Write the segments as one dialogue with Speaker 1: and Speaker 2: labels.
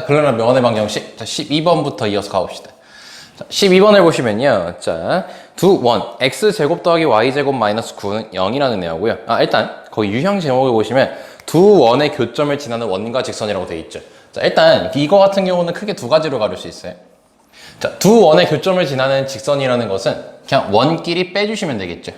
Speaker 1: 자, 그러면 명원의 방정식. 자, 12번부터 이어서 가봅시다. 자, 12번을 보시면요. 자, 두 원, x제곱 더하기 y제곱 마이너스 9는 0이라는 애하고요. 일단, 거기 유형 제목을 보시면 두 원의 교점을 지나는 원과 직선이라고 되어 있죠. 자, 일단, 이거 같은 경우는 크게 두 가지로 가릴 수 있어요. 자, 두 원의 교점을 지나는 직선이라는 것은 그냥 원끼리 빼주시면 되겠죠.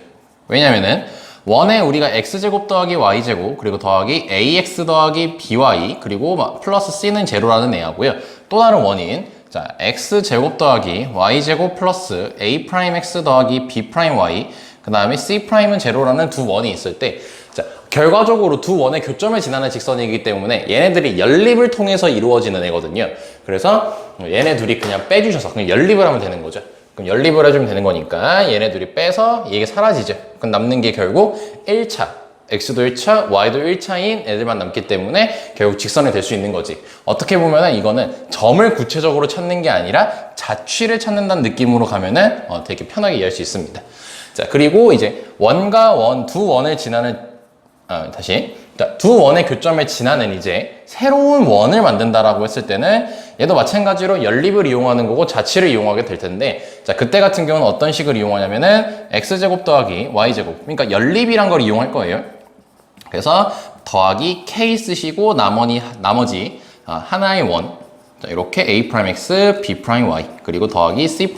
Speaker 1: 왜냐면은, 원에 우리가 x제곱 더하기 y제곱 그리고 더하기 ax 더하기 by 그리고 플러스 c는 제로라는 애하고요. 또 다른 원인 자 x제곱 더하기 y제곱 플러스 a'x 더하기 b'y 그 다음에 c'은 제로라는 두 원이 있을 때 자, 결과적으로 두 원의 교점을 지나는 직선이기 때문에 얘네들이 연립을 통해서 이루어지는 애거든요. 그래서 얘네 둘이 그냥 빼주셔서 그냥 연립을 하면 되는 거죠. 그럼 연립을 해주면 되는 거니까 얘네 둘이 빼서 이게 사라지죠. 그럼 남는 게 결국 1차, x도 1차, y도 1차인 애들만 남기 때문에 결국 직선이 될 수 있는 거지. 어떻게 보면은 이거는 점을 구체적으로 찾는 게 아니라 자취를 찾는다는 느낌으로 가면은 되게 편하게 이해할 수 있습니다. 자, 그리고 이제 원과 원, 두 원을 지나는 두 원의 교점을 지나는 이제 새로운 원을 만든다라고 했을 때는 얘도 마찬가지로 연립을 이용하는 거고 자취를 이용하게 될 텐데 자 그때 같은 경우는 어떤 식을 이용하냐면은 x제곱 더하기 y제곱 그러니까 연립이란 걸 이용할 거예요. 그래서 더하기 k 쓰시고 나머지 하나의 원 자, 이렇게 a'x, b'y 그리고 더하기 c'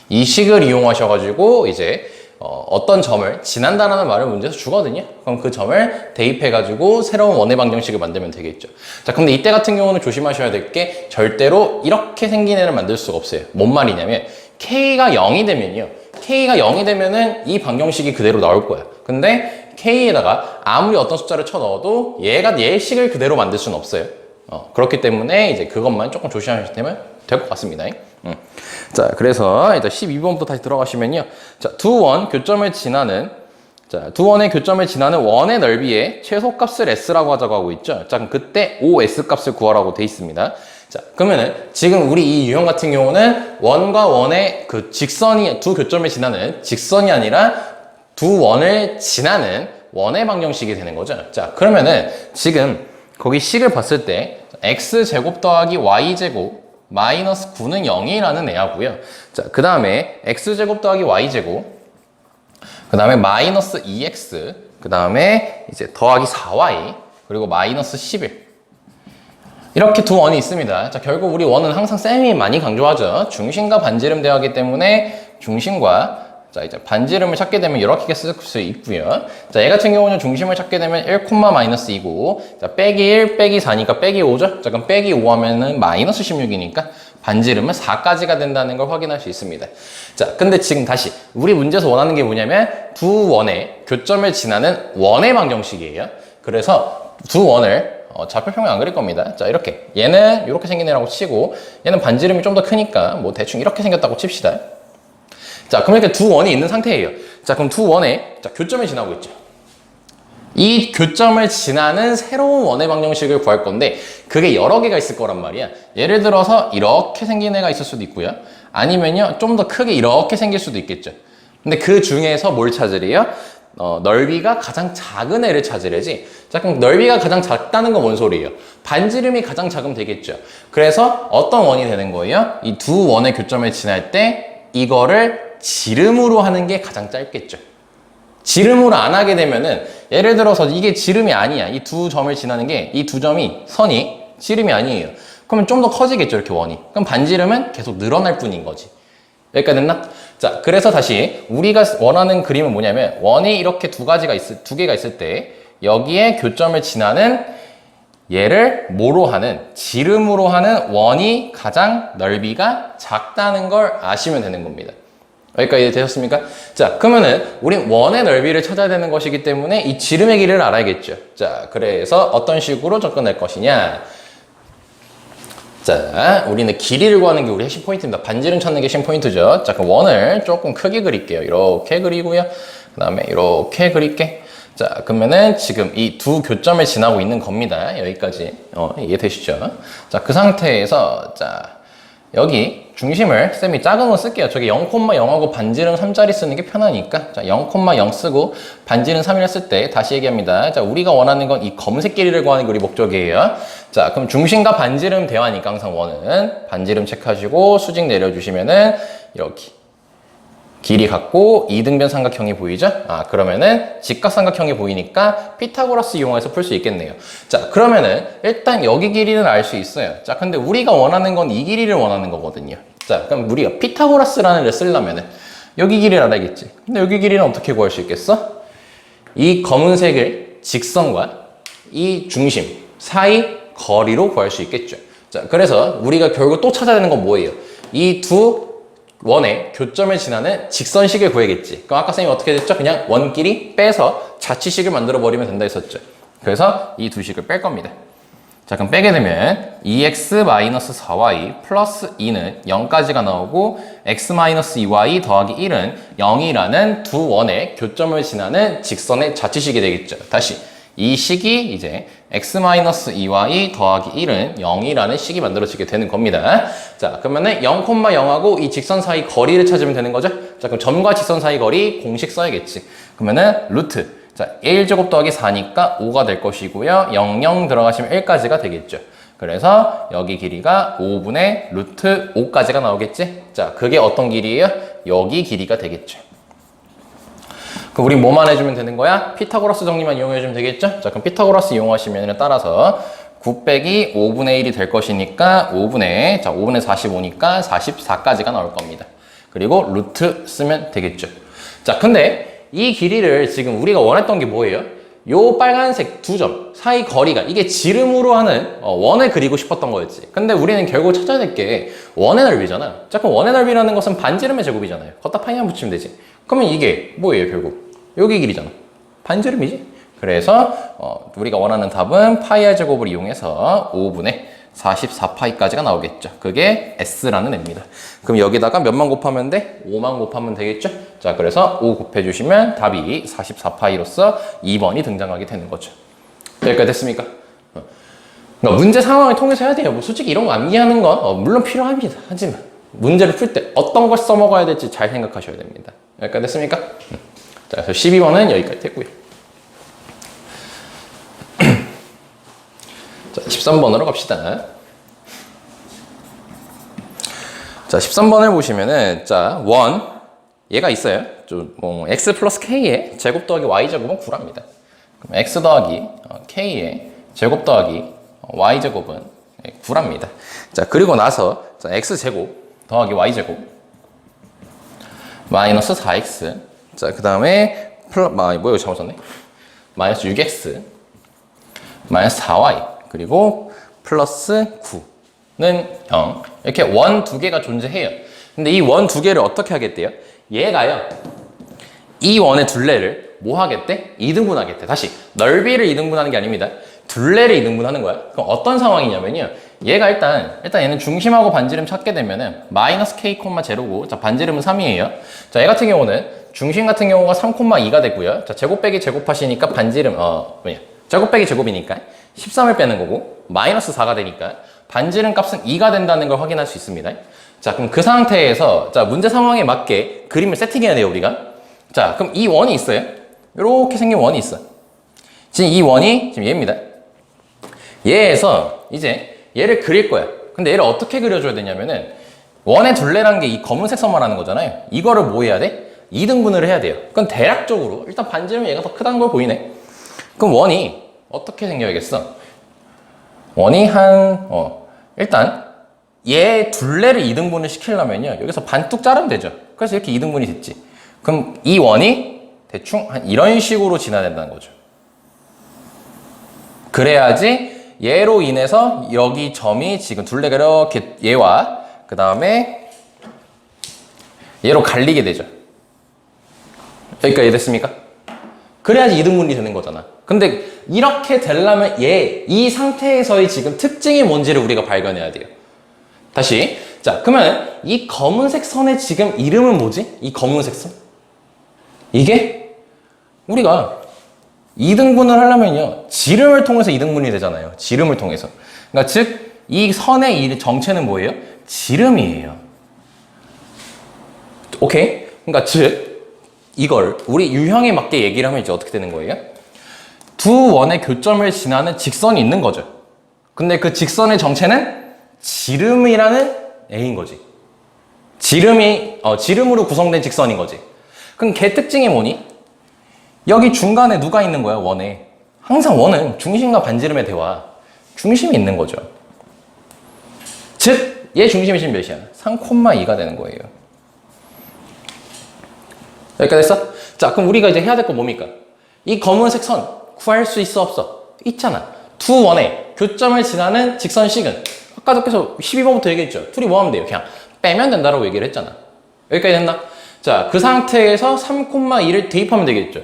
Speaker 1: 이 식을 이용하셔가지고 이제 어떤 점을 지난다라는 말을 문제에서 주거든요. 그럼 그 점을 대입해가지고 새로운 원의 방정식을 만들면 되겠죠. 자, 근데 이때 같은 경우는 조심하셔야 될 게 절대로 이렇게 생긴 애를 만들 수가 없어요. 뭔 말이냐면 K가 0이 되면요. K가 0이 되면은 이 방정식이 그대로 나올 거야. 근데 K에다가 아무리 어떤 숫자를 쳐 넣어도 얘 식을 그대로 만들 수는 없어요. 그렇기 때문에 이제 그것만 조금 조심하시면 될 것 같습니다. 자, 그래서 일단 12번부터 다시 들어가시면요. 자, 두 원 교점을 지나는 두 원의 교점을 지나는 원의 넓이의 최소값을 s라고 하자고 하고 있죠. 자, 그럼 그때 OS 값을 구하라고 돼 있습니다. 자, 그러면은 지금 우리 이 유형 같은 경우는 원과 원의 그 직선이 두 교점을 지나는 직선이 아니라 두 원을 지나는 원의 방정식이 되는 거죠. 자, 그러면은 지금 거기 식을 봤을 때 x제곱 더하기 y제곱 마이너스 9는 0이라는 애하고요. 자, 그 다음에 x제곱 더하기 y제곱 그 다음에 마이너스 2x 그 다음에 이제 더하기 4y 그리고 마이너스 11 이렇게 두 원이 있습니다. 자, 결국 우리 원은 항상 쌤이 많이 강조하죠. 중심과 반지름 대하기 때문에 중심과 자, 이제 반지름을 찾게 되면 이렇게 쓸 수 있고요. 자, 얘 같은 경우는 중심을 찾게 되면 1, 마이너스 2고, 자, 빼기 1, 빼기 4니까 빼기 5죠? 자, 그럼 빼기 5 하면은 마이너스 16이니까 반지름은 4까지가 된다는 걸 확인할 수 있습니다. 자, 근데 지금 다시, 우리 문제에서 원하는 게 뭐냐면, 두 원의 교점을 지나는 원의 방정식이에요. 그래서 두 원을 좌표평면 안 그릴 겁니다. 자, 이렇게. 얘는 이렇게 생긴 애라고 치고, 얘는 반지름이 좀 더 크니까, 뭐 대충 이렇게 생겼다고 칩시다. 자, 그럼 이렇게 두 원이 있는 상태예요. 자, 그럼 두 원에 교점을 지나고 있죠. 이 교점을 지나는 새로운 원의 방정식을 구할 건데 그게 여러 개가 있을 거란 말이야. 예를 들어서 이렇게 생긴 애가 있을 수도 있고요. 아니면요, 좀 더 크게 이렇게 생길 수도 있겠죠. 근데 그 중에서 뭘 찾으래요? 넓이가 가장 작은 애를 찾으래지. 자, 그럼 넓이가 가장 작다는 건 뭔 소리예요? 반지름이 가장 작으면 되겠죠. 그래서 어떤 원이 되는 거예요? 이 두 원의 교점을 지날 때 이거를 지름으로 하는 게 가장 짧겠죠. 지름으로 안 하게 되면은 예를 들어서 이게 지름이 아니야. 이 두 점을 지나는 게 이 두 점이 선이 지름이 아니에요. 그러면 좀 더 커지겠죠. 이렇게 원이. 그럼 반지름은 계속 늘어날 뿐인 거지. 여기까지 됐나? 자, 그래서 다시 우리가 원하는 그림은 뭐냐면 원이 이렇게 두 개가 있을 때 여기에 교점을 지나는 얘를 뭐로 하는 지름으로 하는 원이 가장 넓이가 작다는 걸 아시면 되는 겁니다. 여기까지 되셨습니까? 자, 그러면은 우린 원의 넓이를 찾아야 되는 것이기 때문에 이 지름의 길이를 알아야겠죠. 자, 그래서 어떤 식으로 접근할 것이냐. 자, 우리는 길이를 구하는 게 우리 핵심 포인트입니다. 반지름 찾는 게 핵심 포인트죠. 자, 그럼 원을 조금 크게 그릴게요. 이렇게 그리고요. 그 다음에 이렇게 그릴게. 자, 그러면은 지금 이 두 교점을 지나고 있는 겁니다. 여기까지 이해되시죠? 자, 그 상태에서 자, 여기 중심을 쌤이 작은 거 쓸게요. 저기 0,0하고 반지름 3짜리 쓰는 게 편하니까 자 0,0 쓰고 반지름 3이라 쓸 때 다시 얘기합니다. 자 우리가 원하는 건 이 검은색 길이를 구하는 게 우리 목적이에요. 자 그럼 중심과 반지름 대화니까 항상 원은 반지름 체크하시고 수직 내려주시면은 여기 길이 같고 이등변 삼각형이 보이죠? 그러면은 직각삼각형이 보이니까 피타고라스 이용해서 풀 수 있겠네요. 자, 그러면은 일단 여기 길이는 알 수 있어요. 자, 근데 우리가 원하는 건 이 길이를 원하는 거거든요. 자, 그럼 우리가 피타고라스라는 걸 쓰려면은 여기 길이를 알아야겠지. 근데 여기 길이는 어떻게 구할 수 있겠어? 이 검은색을 직선과 이 중심 사이 거리로 구할 수 있겠죠. 자, 그래서 우리가 결국 또 찾아야 되는 건 뭐예요? 이 두 원의 교점을 지나는 직선식을 구해야겠지. 그럼 아까 선생님이 어떻게 됐죠? 그냥 원끼리 빼서 자취식을 만들어 버리면 된다 했었죠. 그래서 이 두 식을 뺄 겁니다. 자 그럼 빼게 되면 2x-4y 플러스 2는 0까지가 나오고 x-2y 더하기 1은 0이라는 두 원의 교점을 지나는 직선의 자취식이 되겠죠. 다시 이 식이 이제 x-2y 더하기 1은 0이라는 식이 만들어지게 되는 겁니다. 자, 그러면은 0,0하고 이 직선 사이 거리를 찾으면 되는 거죠? 자, 그럼 점과 직선 사이 거리 공식 써야겠지. 그러면은 루트. 자, 1제곱 더하기 4니까 5가 될 것이고요. 0 들어가시면 1까지가 되겠죠. 그래서 여기 길이가 5분의 루트 5까지가 나오겠지? 자, 그게 어떤 길이에요? 여기 길이가 되겠죠. 그럼 우리 뭐만 해주면 되는 거야? 피타고라스 정리만 이용해주면 되겠죠? 자, 그럼 피타고라스 이용하시면 따라서 9 빼기 5분의 1이 될 것이니까 5분의 45니까 44까지가 나올 겁니다. 그리고 루트 쓰면 되겠죠. 자, 근데 이 길이를 지금 우리가 원했던 게 뭐예요? 요 빨간색 두 점 사이 거리가 이게 지름으로 하는 원을 그리고 싶었던 거였지. 근데 우리는 결국 찾아야 될 게 원의 넓이잖아. 자, 그럼 원의 넓이라는 것은 반지름의 제곱이잖아요. 걷다 파이만 붙이면 되지. 그러면 이게 뭐예요, 결국? 여기 길이잖아. 반지름이지? 그래서 우리가 원하는 답은 파이의 제곱을 이용해서 5분의 44파이까지가 나오겠죠. 그게 S라는 애입니다. 그럼 여기다가 몇만 곱하면 돼? 5만 곱하면 되겠죠? 자, 그래서 5 곱해주시면 답이 44파이로서 2번이 등장하게 되는 거죠. 여기까지 됐습니까? 그러니까 문제 상황을 통해서 해야 돼요. 뭐 솔직히 이런 거 암기하는 건 물론 필요합니다. 하지만 문제를 풀 때 어떤 걸 써먹어야 될지 잘 생각하셔야 됩니다. 여기까지 됐습니까? 자, 그래서 12번은 여기까지 됐고요. 자, 13번으로 갑시다. 자, 13번을 보시면은, 자, 얘가 있어요. x 플러스 k의 제곱 더하기 y 제곱은 9랍니다. 그럼 x 더하기 k의 제곱 더하기 y 제곱은 9랍니다. 자, 그리고 나서, 자, x 제곱 더하기 y 제곱 마이너스 4x. 자, 그 다음에, 이거 잘못 썼네. 마이너스 6x, 마이너스 4y, 그리고 플러스 9는 0. 이렇게 원 두 개가 존재해요. 근데 이 원 두 개를 어떻게 하겠대요? 얘가요, 이 원의 둘레를 뭐 하겠대? 이등분하겠대. 다시, 넓이를 이등분하는 게 아닙니다. 둘레를 이등분하는 거야. 그럼 어떤 상황이냐면요. 얘가 일단 얘는 중심하고 반지름 찾게 되면은 마이너스 k, 제로고, 자, 반지름은 3이에요. 자, 얘 같은 경우는 중심 같은 경우가 3,2가 되고요. 자, 제곱 빼기 제곱하시니까 반지름, 제곱 빼기 제곱이니까 13을 빼는 거고, 마이너스 4가 되니까 반지름 값은 2가 된다는 걸 확인할 수 있습니다. 자, 그럼 그 상태에서, 자, 문제 상황에 맞게 그림을 세팅해야 돼요, 우리가. 자, 그럼 이 원이 있어요. 이렇게 생긴 원이 있어. 지금 이 원이 지금 얘입니다. 얘에서 이제 얘를 그릴 거야. 근데 얘를 어떻게 그려줘야 되냐면은, 원의 둘레라는 게 이 검은색 선만 하는 거잖아요. 이거를 뭐 해야 돼? 2등분을 해야 돼요. 그럼 대략적으로 일단 반지름이 얘가 더 크다는 걸 보이네. 그럼 원이 어떻게 생겨야겠어? 원이 일단 얘 둘레를 2등분을 시키려면요, 여기서 반뚝 자르면 되죠. 그래서 이렇게 2등분이 됐지. 그럼 이 원이 대충 한 이런 식으로 지나야 된다는 거죠. 그래야지 얘로 인해서 여기 점이 지금 둘레가 이렇게 얘와 그 다음에 얘로 갈리게 되죠. 여기까지 됐습니까? 그래야지 2등분이 되는 거잖아. 근데 이렇게 되려면 이 상태에서의 지금 특징이 뭔지를 우리가 발견해야 돼요. 다시. 자, 그러면 이 검은색 선의 지금 이름은 뭐지? 이 검은색 선? 이게 우리가 2등분을 하려면요, 지름을 통해서 2등분이 되잖아요. 지름을 통해서. 그러니까 즉, 이 선의 정체는 뭐예요? 지름이에요. 오케이? 그러니까 즉 이걸 우리 유형에 맞게 얘기를 하면 이제 어떻게 되는 거예요? 두 원의 교점을 지나는 직선이 있는 거죠. 근데 그 직선의 정체는 지름이라는 A인 거지. 지름으로 구성된 직선인 거지. 그럼 걔 특징이 뭐니? 여기 중간에 누가 있는 거야, 원에? 항상 원은 중심과 반지름의 대화, 중심이 있는 거죠. 즉, 얘 중심이 지금 몇이야? 3,2가 되는 거예요. 여기까지 됐어? 자, 그럼 우리가 이제 해야 될 건 뭡니까? 이 검은색 선 구할 수 있어, 없어? 있잖아. 두 원의 교점을 지나는 직선식은 아까도 계속 12번부터 얘기했죠. 둘이 뭐 하면 돼요? 그냥 빼면 된다라고 얘기를 했잖아. 여기까지 됐나? 자, 그 상태에서 3,2를 대입하면 되겠죠.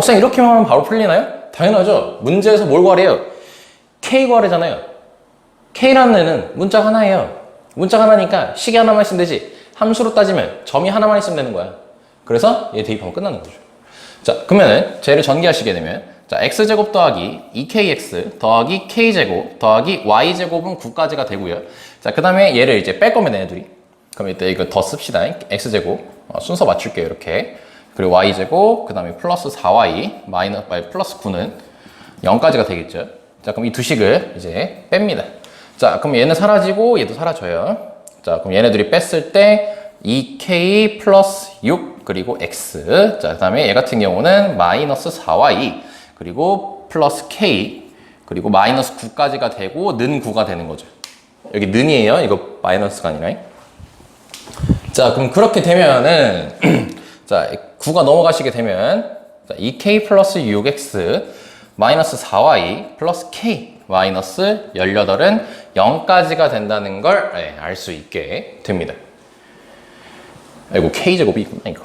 Speaker 1: 쌤 이렇게만 하면 바로 풀리나요? 당연하죠. 문제에서 뭘 구하래요? K 구하래잖아요. K라는 애는 문자가 하나예요. 문자가 하나니까 식이 하나만 있으면 되지. 함수로 따지면 점이 하나만 있으면 되는 거야. 그래서 얘 대입하면 끝나는 거죠. 자, 그러면은 쟤를 전개하시게 되면 자, x제곱 더하기 2kx 더하기 k제곱 더하기 y제곱은 9까지가 되고요. 자, 그 다음에 얘를 이제 뺄 거면 얘네들이. 그럼 이때 이거 더 씁시다. x제곱 순서 맞출게요. 이렇게. 그리고 y제곱 그 다음에 플러스 4y 플러스 9는 0까지가 되겠죠. 자, 그럼 이 두 식을 이제 뺍니다. 자, 그럼 얘는 사라지고 얘도 사라져요. 자, 그럼 얘네들이 뺐을 때 2k 플러스 6 그리고 x. 자, 그 다음에 얘 같은 경우는 마이너스 4y 그리고 플러스 k 그리고 마이너스 9까지가 되고 는 9가 되는 거죠. 여기 는이에요. 이거 마이너스가 아니라. 자, 그럼 그렇게 되면은 자, 9가 넘어가시게 되면 자, 2k 플러스 6x 마이너스 4y 플러스 k 마이너스 18은 0까지가 된다는 걸 알 수 있게 됩니다. 아이고, k제곱이 있구나, 이거.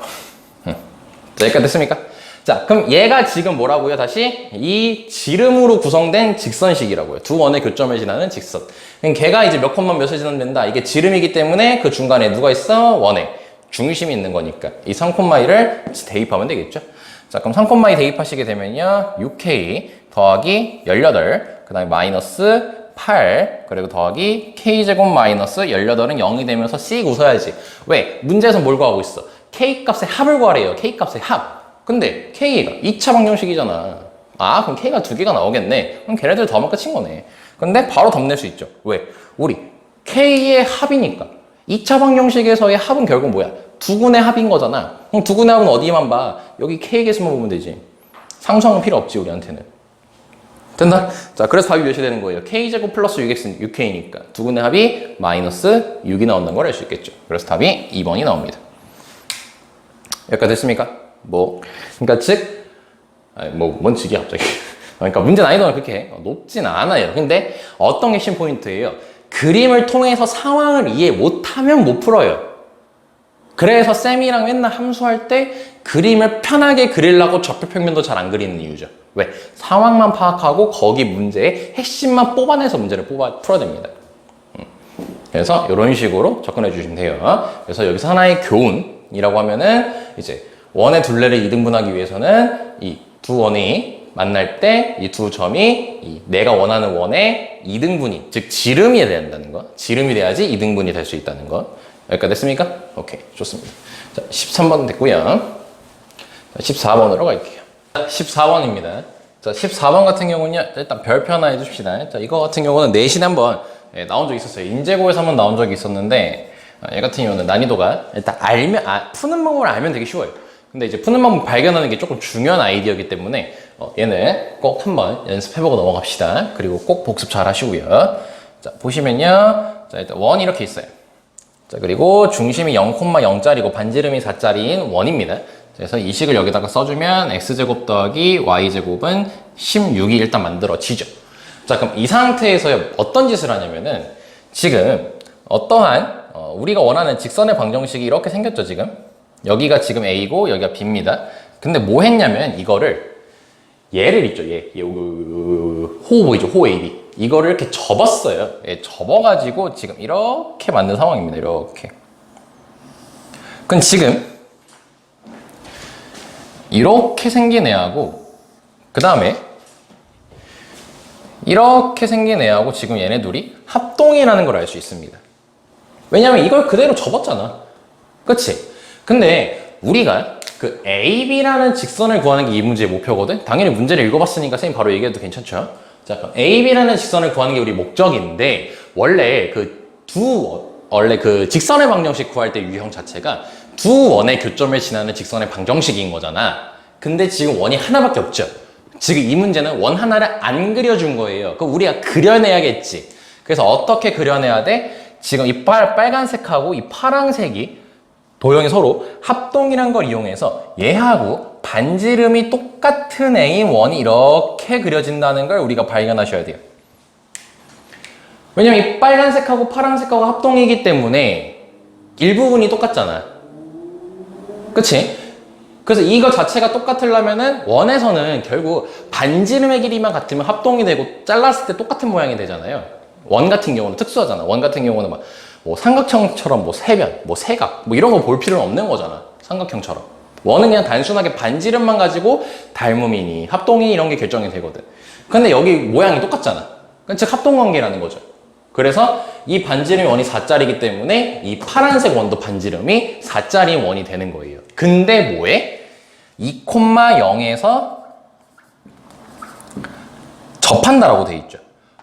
Speaker 1: 자, 여기까지 됐습니까? 자, 그럼 얘가 지금 뭐라고요? 다시 이 지름으로 구성된 직선식이라고요. 두 원의 교점을 지나는 직선. 그럼 걔가 이제 몇 콤마 몇을 지나면 된다. 이게 지름이기 때문에 그 중간에 누가 있어? 원에 중심이 있는 거니까 이 3,2를 대입하면 되겠죠. 자, 그럼 3,2 대입하시게 되면요 6k 더하기 18 그 다음에 마이너스 8 그리고 더하기 k제곱 마이너스 18은 0이 되면서 씩 웃어야지. 왜? 문제에서 뭘 구하고 있어? k 값의 합을 구하래요. k 값의 합. 근데 K가 2차 방정식이잖아. 아, 그럼 K가 두 개가 나오겠네. 그럼 걔네들 더하면 끝인 거네. 근데 바로 덧낼 수 있죠. 왜? 우리 K의 합이니까. 2차 방정식에서의 합은 결국 뭐야? 두근의 합인 거잖아. 그럼 두근의 합은 어디만 봐? 여기 K의 개수만 보면 되지. 상수항은 필요 없지, 우리한테는. 된다? 자, 그래서 답이 몇이 되는 거예요? K제곱 플러스 6X는 6K니까. 두근의 합이 마이너스 6이 나온다는 걸 알 수 있겠죠. 그래서 답이 2번이 나옵니다. 여기까지 됐습니까? 그러니까 즉, 뭔 즉이야, 갑자기. 그러니까 문제 난이도는 그렇게 높진 않아요. 근데 어떤 게 신포인트예요? 그림을 통해서 상황을 이해 못하면 못 풀어요. 그래서 쌤이랑 맨날 함수할 때 그림을 편하게 그리려고 좌표평면도 잘 안 그리는 이유죠. 왜? 상황만 파악하고 거기 문제의 핵심만 뽑아내서 문제를 풀어야 됩니다. 그래서 이런 식으로 접근해 주시면 돼요. 그래서 여기서 하나의 교훈이라고 하면은 이제 원의 둘레를 이등분하기 위해서는 이 두 원이 만날 때 이 두 점이 내가 원하는 원의 이등분이, 즉 지름이 돼야 된다는 거. 지름이 돼야지 이등분이 될 수 있다는 거. 여기까지 됐습니까? 오케이, 좋습니다. 자, 13번 됐고요. 14번으로 갈게요. 14번입니다. 자, 14번 같은 경우는요, 일단 별표 하나 해줍시다. 자, 이거 같은 경우는 내신에 한번 나온 적이 있었어요. 인제고에서 한번 나온 적이 있었는데, 얘 같은 경우는 난이도가 일단 푸는 방법을 알면 되게 쉬워요. 근데 이제 푸는 방법 발견하는 게 조금 중요한 아이디어이기 때문에 얘는 꼭 한번 연습해보고 넘어갑시다. 그리고 꼭 복습 잘 하시고요. 자, 보시면요. 자, 일단 원이 이렇게 있어요. 자, 그리고 중심이 0,0짜리고 반지름이 4짜리인 원입니다. 그래서 이 식을 여기다가 써주면 x제곱 더하기 y제곱은 16이 일단 만들어지죠. 자, 그럼 이 상태에서 어떤 짓을 하냐면은 지금 어떠한 우리가 원하는 직선의 방정식이 이렇게 생겼죠, 지금. 여기가 지금 A고 여기가 B입니다. 근데 뭐 했냐면 이거를 얘를 있죠, 호 보이죠, 호 AB. 이거를 이렇게 접었어요. 접어가지고 지금 이렇게 만든 상황입니다. 이렇게. 그럼 지금 이렇게 생긴 애하고 그 다음에 이렇게 생긴 애하고 지금 얘네 둘이 합동이라는 걸 알 수 있습니다. 왜냐면 이걸 그대로 접었잖아. 그치? 근데 우리가 그 AB라는 직선을 구하는 게 이 문제의 목표거든? 당연히 문제를 읽어봤으니까 선생님 바로 얘기해도 괜찮죠? 자, 그럼 AB라는 직선을 구하는 게 우리 목적인데, 원래 그 직선의 방정식 구할 때 유형 자체가 두 원의 교점을 지나는 직선의 방정식인 거잖아. 근데 지금 원이 하나밖에 없죠. 지금 이 문제는 원 하나를 안 그려준 거예요. 그럼 우리가 그려내야겠지. 그래서 어떻게 그려내야 돼? 지금 이 빨간색하고 이 파란색이 도형이 서로 합동이란 걸 이용해서 얘하고 반지름이 똑같은 A인 원이 이렇게 그려진다는 걸 우리가 발견하셔야 돼요. 왜냐면 이 빨간색하고 파란색하고 합동이기 때문에 일부분이 똑같잖아. 그치? 그래서 이거 자체가 똑같으려면은 원에서는 결국 반지름의 길이만 같으면 합동이 되고 잘랐을 때 똑같은 모양이 되잖아요. 원 같은 경우는 특수하잖아. 원 같은 경우는 뭐 삼각형처럼 뭐 세변, 뭐 세각, 뭐 이런 거 볼 필요는 없는 거잖아. 삼각형처럼. 원은 그냥 단순하게 반지름만 가지고 닮음이니 합동이 이런 게 결정이 되거든. 근데 여기 모양이 똑같잖아. 즉 합동관계라는 거죠. 그래서 이 반지름이 원이 4짜리이기 때문에 이 파란색 원도 반지름이 4짜리 원이 되는 거예요. 근데 뭐해? 2,0에서 접한다라고 돼 있죠.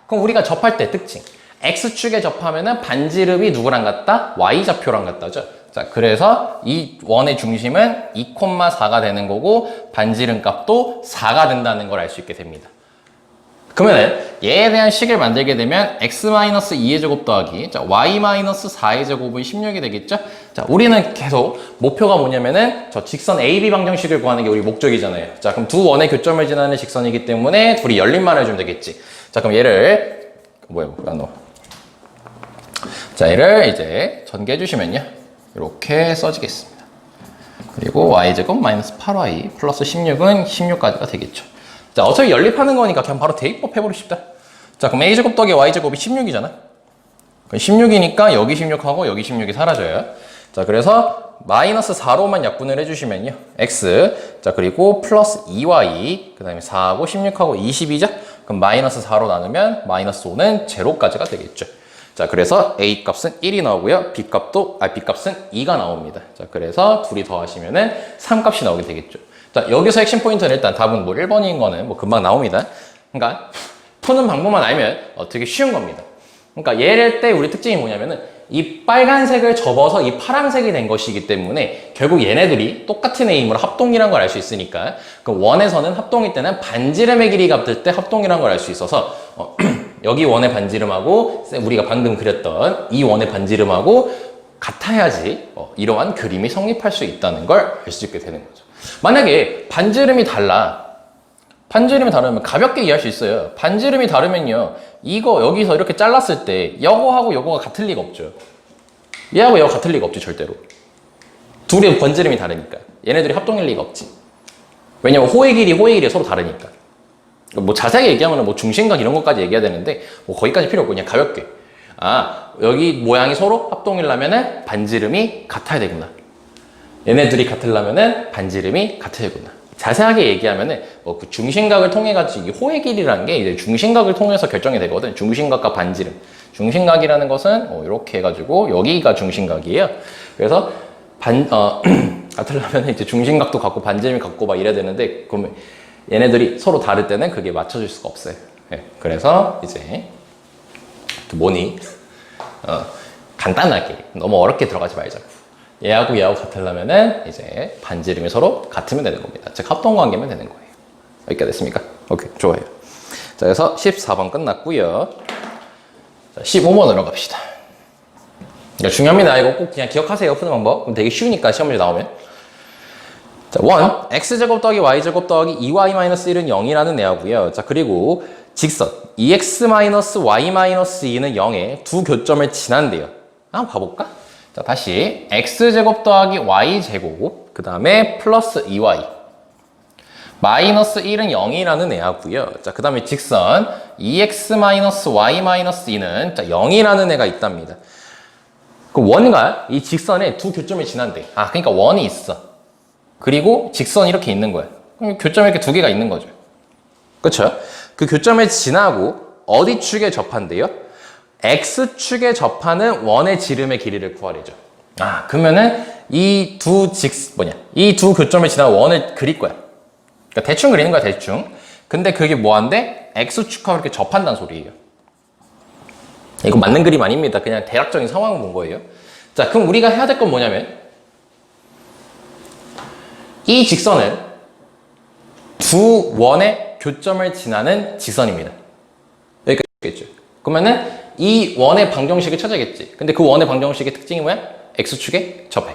Speaker 1: 그럼 우리가 접할 때 특징. X축에 접하면은 반지름이 누구랑 같다? Y좌표랑 같다죠. 자, 그래서 이 원의 중심은 2,4가 되는 거고 반지름 값도 4가 된다는 걸 알 수 있게 됩니다. 그러면은 얘에 대한 식을 만들게 되면 x-2의 제곱 더하기 자, y-4의 제곱은 16이 되겠죠? 자, 우리는 계속 목표가 뭐냐면은 저 직선 AB 방정식을 구하는 게 우리 목적이잖아요. 자, 그럼 두 원의 교점을 지나는 직선이기 때문에 둘이 열림만 해주면 되겠지. 자, 그럼 얘를 자, 얘를 이제 전개해 주시면요. 이렇게 써지겠습니다. 그리고 y제곱 마이너스 8y 플러스 16은 16까지가 되겠죠. 자, 어차피 연립하는 거니까 그냥 바로 대입법 해버립시다. 자, 그럼 a제곱 더하기 y제곱이 16이잖아. 그럼 16이니까 여기 16하고 여기 16이 사라져요. 자, 그래서 마이너스 4로만 약분을 해주시면요. x, 자, 그리고 플러스 2y, 그 다음에 4하고 16하고 20이죠? 그럼 마이너스 4로 나누면 마이너스 5는 제로까지가 되겠죠. 자, 그래서 a 값은 1이 나오고요. b 값은 2가 나옵니다. 자, 그래서 둘이 더하시면은 3 값이 나오게 되겠죠. 자, 여기서 핵심 포인트는 일단 답은 뭐 1번인 거는 뭐 금방 나옵니다. 그러니까 푸는 방법만 알면 되게 쉬운 겁니다. 그러니까 얘를 때 우리 특징이 뭐냐면은 이 빨간색을 접어서 이 파란색이 된 것이기 때문에 결국 얘네들이 똑같은 A임으로 합동이라는 걸 알 수 있으니까 그 원에서는 합동일 때는 반지름의 길이가 같을 때 합동이라는 걸 알 수 있어서 여기 원의 반지름하고 우리가 방금 그렸던 이 원의 반지름하고 같아야지 이러한 그림이 성립할 수 있다는 걸 알 수 있게 되는 거죠. 만약에 반지름이 다르면 가볍게 이해할 수 있어요. 반지름이 다르면요, 이거 여기서 이렇게 잘랐을 때 요거하고 요거가 같을 리가 없죠. 얘하고 얘가 같을 리가 없지, 절대로. 둘의 반지름이 다르니까. 얘네들이 합동일 리가 없지. 왜냐면 호의 길이 서로 다르니까. 뭐 자세하게 얘기하면 뭐 중심각 이런 것까지 얘기해야 되는데 뭐 거기까지 필요 없고 그냥 가볍게. 여기 모양이 서로 합동이려면은 반지름이 같아야 되구나. 얘네들이 같으려면은 반지름이 같아야 되구나. 자세하게 얘기하면은 뭐 그 중심각을 통해 가지고 이 호의 길이라는 게 이제 중심각을 통해서 결정이 되거든. 중심각과 반지름. 중심각이라는 것은 이렇게 해가지고 여기가 중심각이에요. 그래서 같으려면 이제 중심각도 같고 반지름이 같고 막 이래야 되는데 그러면 얘네들이 서로 다를 때는 그게 맞춰질 수가 없어요. 네, 그래서 이제 뭐니 간단하게 너무 어렵게 들어가지 말자고. 얘하고 같으려면은 이제 반지름이 서로 같으면 되는 겁니다. 즉 합동관계면 되는 거예요. 여기까지 됐습니까? 오케이, 좋아요. 자, 그래서 14번 끝났고요. 자, 15번으로 갑시다. 그러니까 중요합니다. 이거 꼭 그냥 기억하세요. 푸는 방법. 그럼 되게 쉬우니까 시험 문제 나오면. 자, 1. x제곱 더하기 y제곱 더하기 2y-1은 0이라는 애하고요. 자, 그리고 직선 2x-y-2는 0의 두 교점을 지난대요. 한번 봐볼까? 자, 다시 x제곱 더하기 y제곱 그 다음에 플러스 2y 마이너스 1은 0이라는 애하고요. 자, 그 다음에 직선 2x-y-2는 자, 0이라는 애가 있답니다. 그 원과 이 직선에 두 교점이 지난대. 그러니까 원이 있어. 그리고 직선이 이렇게 있는 거야. 그럼 교점이 이렇게 두 개가 있는 거죠. 그렇죠? 그 교점을 지나고 어디 축에 접한대요? X축에 접하는 원의 지름의 길이를 구하래죠. 그러면은 이 두 교점을 지나는 원을 그릴 거야. 그러니까 대충 그리는 거야, 대충. 근데 그게 뭐한데? X축하고 이렇게 접한다는 소리예요. 이거 맞는 그림 아닙니다. 그냥 대략적인 상황을 본 거예요. 자, 그럼 우리가 해야 될 건 뭐냐면 이 직선은 두 원의 교점을 지나는 직선입니다. 여기까지 겠죠. 그러면은 이 원의 방정식을 찾아야겠지. 근데 그 원의 방정식의 특징이 뭐야? X축에 접해.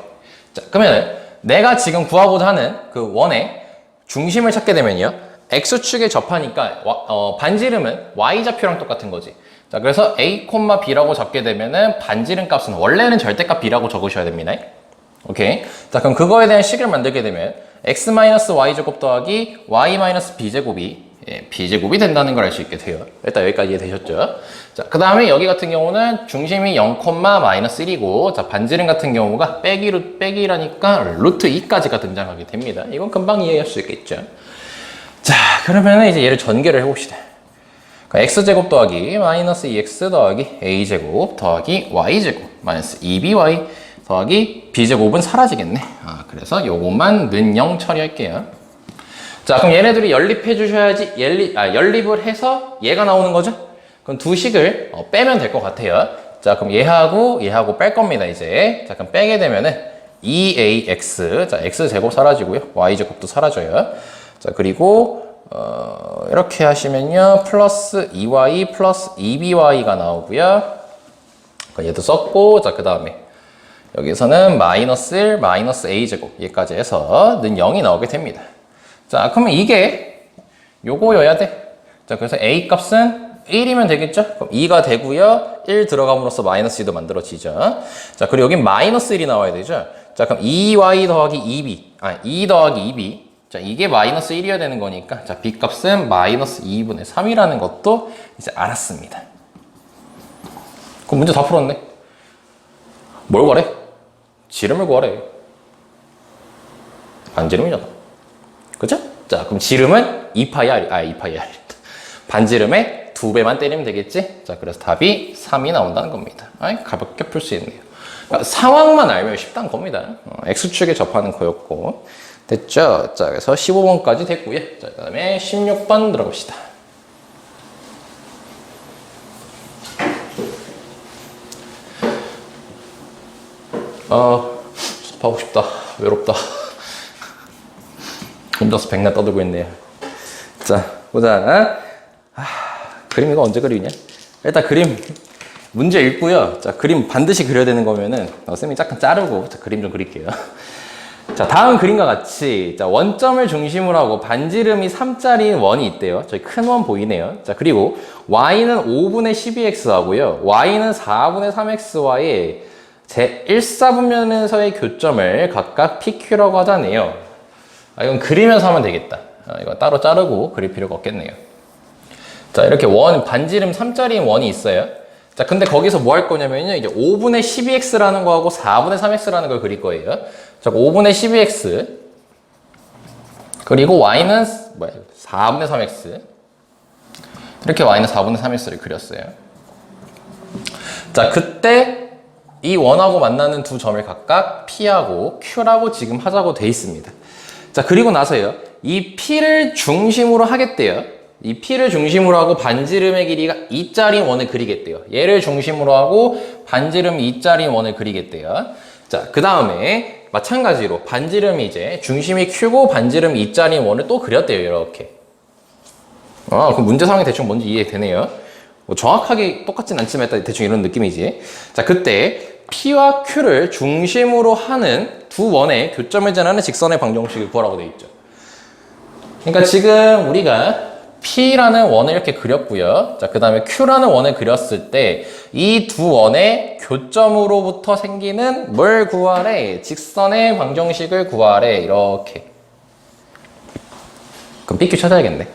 Speaker 1: 자, 그러면 내가 지금 구하고자 하는 그 원의 중심을 찾게 되면요. X축에 접하니까 반지름은 Y좌표랑 똑같은 거지. 자, 그래서 A, B라고 적게 되면은 반지름 값은 원래는 절대값 B라고 적으셔야 됩니다. 오케이. 자, 그럼 그거에 대한 식을 만들게 되면 X-Y제곱 더하기 Y-B제곱이 B제곱이 된다는 걸 알 수 있게 돼요. 일단 여기까지 이해되셨죠? 자, 그 다음에 여기 같은 경우는 중심이 0,-1이고, 자, 반지름 같은 경우가 빼기라니까 루트 2까지가 등장하게 됩니다. 이건 금방 이해할 수 있겠죠? 자, 그러면 이제 얘를 전개를 해봅시다. 그러니까 X제곱 더하기 마이너스 2X 더하기 A제곱 더하기 Y제곱 마이너스 2BY 더하기 B제곱은 사라지겠네. 그래서 요것만 는 0 처리할게요. 자, 그럼 얘네들이 연립해 주셔야지 연립을 해서 얘가 나오는 거죠? 그럼 두 식을 빼면 될 것 같아요. 자, 그럼 얘하고 뺄 겁니다, 이제. 자, 그럼 빼게 되면은 2ax, 자, x제곱 사라지고요. y제곱도 사라져요. 자, 그리고 이렇게 하시면요. 플러스 2y 플러스 2by가 나오고요. 얘도 썼고, 자, 그 다음에 여기서는 마이너스 1, 마이너스 a제곱 얘까지 해서 는 0이 나오게 됩니다. 자, 그러면 이게 요거여야 돼. 자, 그래서 a 값은 1이면 되겠죠? 그럼 2가 되고요. 1 들어감으로써 마이너스 2도 만들어지죠. 자, 그리고 여긴 마이너스 1이 나와야 되죠? 자, 그럼 2y 더하기 2b, 2 더하기 2b. 자, 이게 마이너스 1이어야 되는 거니까, 자, b 값은 마이너스 2분의 3이라는 것도 이제 알았습니다. 그럼 문제 다 풀었네. 뭘 구하래? 지름을 구하래. 반지름이잖아. 그죠? 자, 그럼 지름은 2파이 R, 2파이 R. 반지름의 2배만 때리면 되겠지? 자, 그래서 답이 3이 나온다는 겁니다. 가볍게 풀 수 있네요. 그러니까 상황만 알면 쉽다는 겁니다. X축에 접하는 거였고. 됐죠? 자, 그래서 15번까지 됐고요. 자, 그 다음에 16번 들어봅시다. 수업하고 싶다. 외롭다. 혼자서 백날 떠들고 있네요. 자, 보자. 그림 이거 언제 그리냐? 일단 그림 문제 읽고요. 자, 그림 반드시 그려야 되는 거면은 쌤이 잠깐 자르고 자, 그림 좀 그릴게요. 자, 다음 그림과 같이 자, 원점을 중심으로 하고 반지름이 3짜리 원이 있대요. 저기 큰 원 보이네요. 자, 그리고 y는 5분의 12x 하고요. y는 4분의 3x와의 제 1사분면에서의 교점을 각각 PQ라고 하자네요. 이건 그리면서 하면 되겠다. 이건 따로 자르고 그릴 필요가 없겠네요. 자, 이렇게 반지름 3짜리 원이 있어요. 자, 근데 거기서 뭐 할 거냐면요. 이제 5분의 12x라는 거하고 4분의 3x라는 걸 그릴 거예요. 자, 5분의 12x. 그리고 y는 4분의 3x. 이렇게 y는 4분의 3x를 그렸어요. 자, 그때 이 원하고 만나는 두 점을 각각 P하고 Q라고 지금 하자고 돼 있습니다. 자, 그리고 나서요. 이 P를 중심으로 하겠대요. 이 P를 중심으로 하고 반지름의 길이가 2짜리 원을 그리겠대요. 얘를 중심으로 하고 반지름 2짜리 원을 그리겠대요. 자, 그 다음에 마찬가지로 반지름이 이제 중심이 Q고 반지름 2짜리 원을 또 그렸대요. 이렇게. 그럼 문제 상황이 대충 뭔지 이해되네요. 뭐 정확하게 똑같진 않지만 대충 이런 느낌이지. 자, 그때 P와 Q를 중심으로 하는 두 원의 교점을 지나는 직선의 방정식을 구하라고 되어 있죠. 그러니까 지금 우리가 P라는 원을 이렇게 그렸고요. 자, 그 다음에 Q라는 원을 그렸을 때 이 두 원의 교점으로부터 생기는 뭘 구하래? 직선의 방정식을 구하래. 이렇게. 그럼 PQ 찾아야겠네.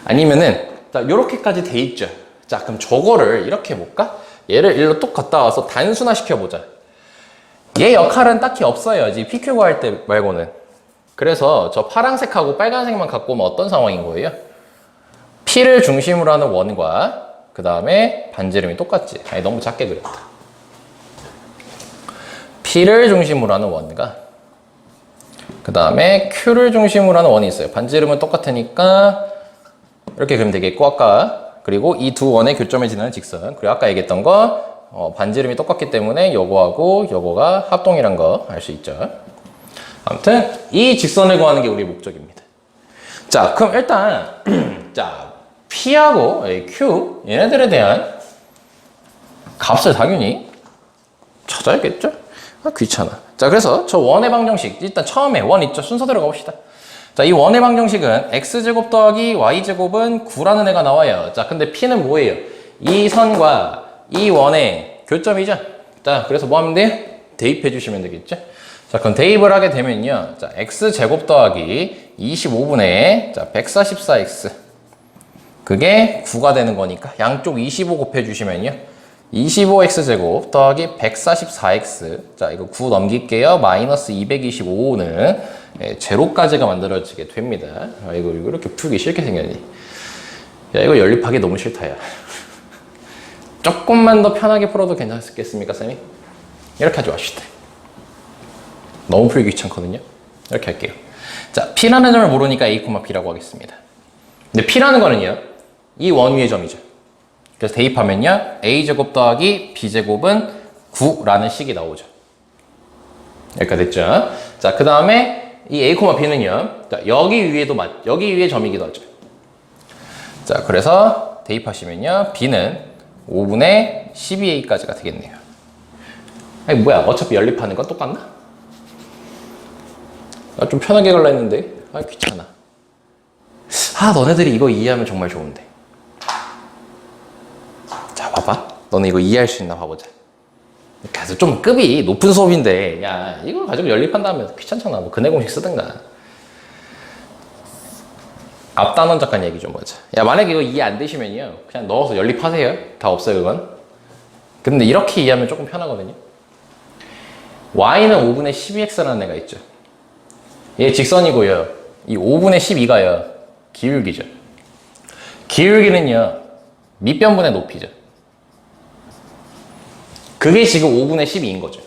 Speaker 1: 아니면은 자, 요렇게까지 돼 있죠. 자, 그럼 저거를 이렇게 볼까? 얘를 일로 뚝 갔다 와서 단순화 시켜보자. 얘 역할은 딱히 없어요. 이 PQ 구할 때 말고는. 그래서 저 파란색하고 빨간색만 갖고 오면 어떤 상황인 거예요? P를 중심으로 하는 원과 그 다음에 반지름이 똑같지. 아니, 너무 작게 그렸다. P를 중심으로 하는 원과 그 다음에 Q를 중심으로 하는 원이 있어요. 반지름은 똑같으니까 이렇게 그리면 되겠고, 아까 그리고 이 두 원의 교점에 지나는 직선, 그리고 아까 얘기했던 거 반지름이 똑같기 때문에 요거하고 요거가 합동이란 거 알 수 있죠. 아무튼 이 직선을 구하는 게 우리의 목적입니다. 자, 그럼 일단 자, P하고 Q 얘네들에 대한 값을 당연히 찾아야겠죠? 아, 귀찮아. 자, 그래서 저 원의 방정식 일단 처음에 원 있죠? 순서대로 가봅시다. 자, 이 원의 방정식은 x제곱 더하기 y제곱은 9라는 애가 나와요. 자, 근데 P는 뭐예요? 이 선과 이 원의 교점이죠? 자, 그래서 뭐 하면 돼요? 대입해 주시면 되겠죠? 자, 그럼 대입을 하게 되면요. 자, x제곱 더하기 25분의 자, 144x. 그게 9가 되는 거니까 양쪽 25 곱해 주시면요. 25x제곱 더하기 144x. 자, 이거 9 넘길게요. 마이너스 225는 제로까지가 만들어지게 됩니다. 아, 이거 이렇게 풀기 싫게 생겼니? 야, 이거 연립하기 너무 싫다, 야. 조금만 더 편하게 풀어도 괜찮겠습니까, 쌤이? 이렇게 하지 맙시다. 너무 풀기 귀찮거든요. 이렇게 할게요. 자, P라는 점을 모르니까 A, B라고 하겠습니다. 근데 P라는 거는요, 이 원 위의 점이죠. 그래서 대입하면요, A제곱 더하기 B제곱은 9라는 식이 나오죠. 여기까지 됐죠? 자, 그 다음에 이 A, B는요, 자, 여기 위의 점이기도 하죠. 자, 그래서 대입하시면요, B는 5분의 12A까지가 되겠네요. 아니, 뭐야, 어차피 연립하는 건 똑같나? 나 좀 편하게 갈라 했는데, 아, 귀찮아. 아, 너네들이 이거 이해하면 정말 좋은데. 자, 봐봐. 너네 이거 이해할 수 있나 봐보자. 그래서 좀 급이 높은 수업인데, 야, 이걸 가지고 연립한다면 귀찮잖아. 뭐 근해 공식 쓰든가. 앞단원 잠깐 얘기 좀 보자. 야, 만약에 이거 이해 안 되시면요, 그냥 넣어서 연립하세요. 다 없어요, 그건. 근데 이렇게 이해하면 조금 편하거든요. y는 5분의 12x라는 애가 있죠. 얘 직선이고요. 이 5분의 12가요. 기울기죠. 기울기는요, 밑변분의 높이죠. 그게 지금 5분의 12인 거죠.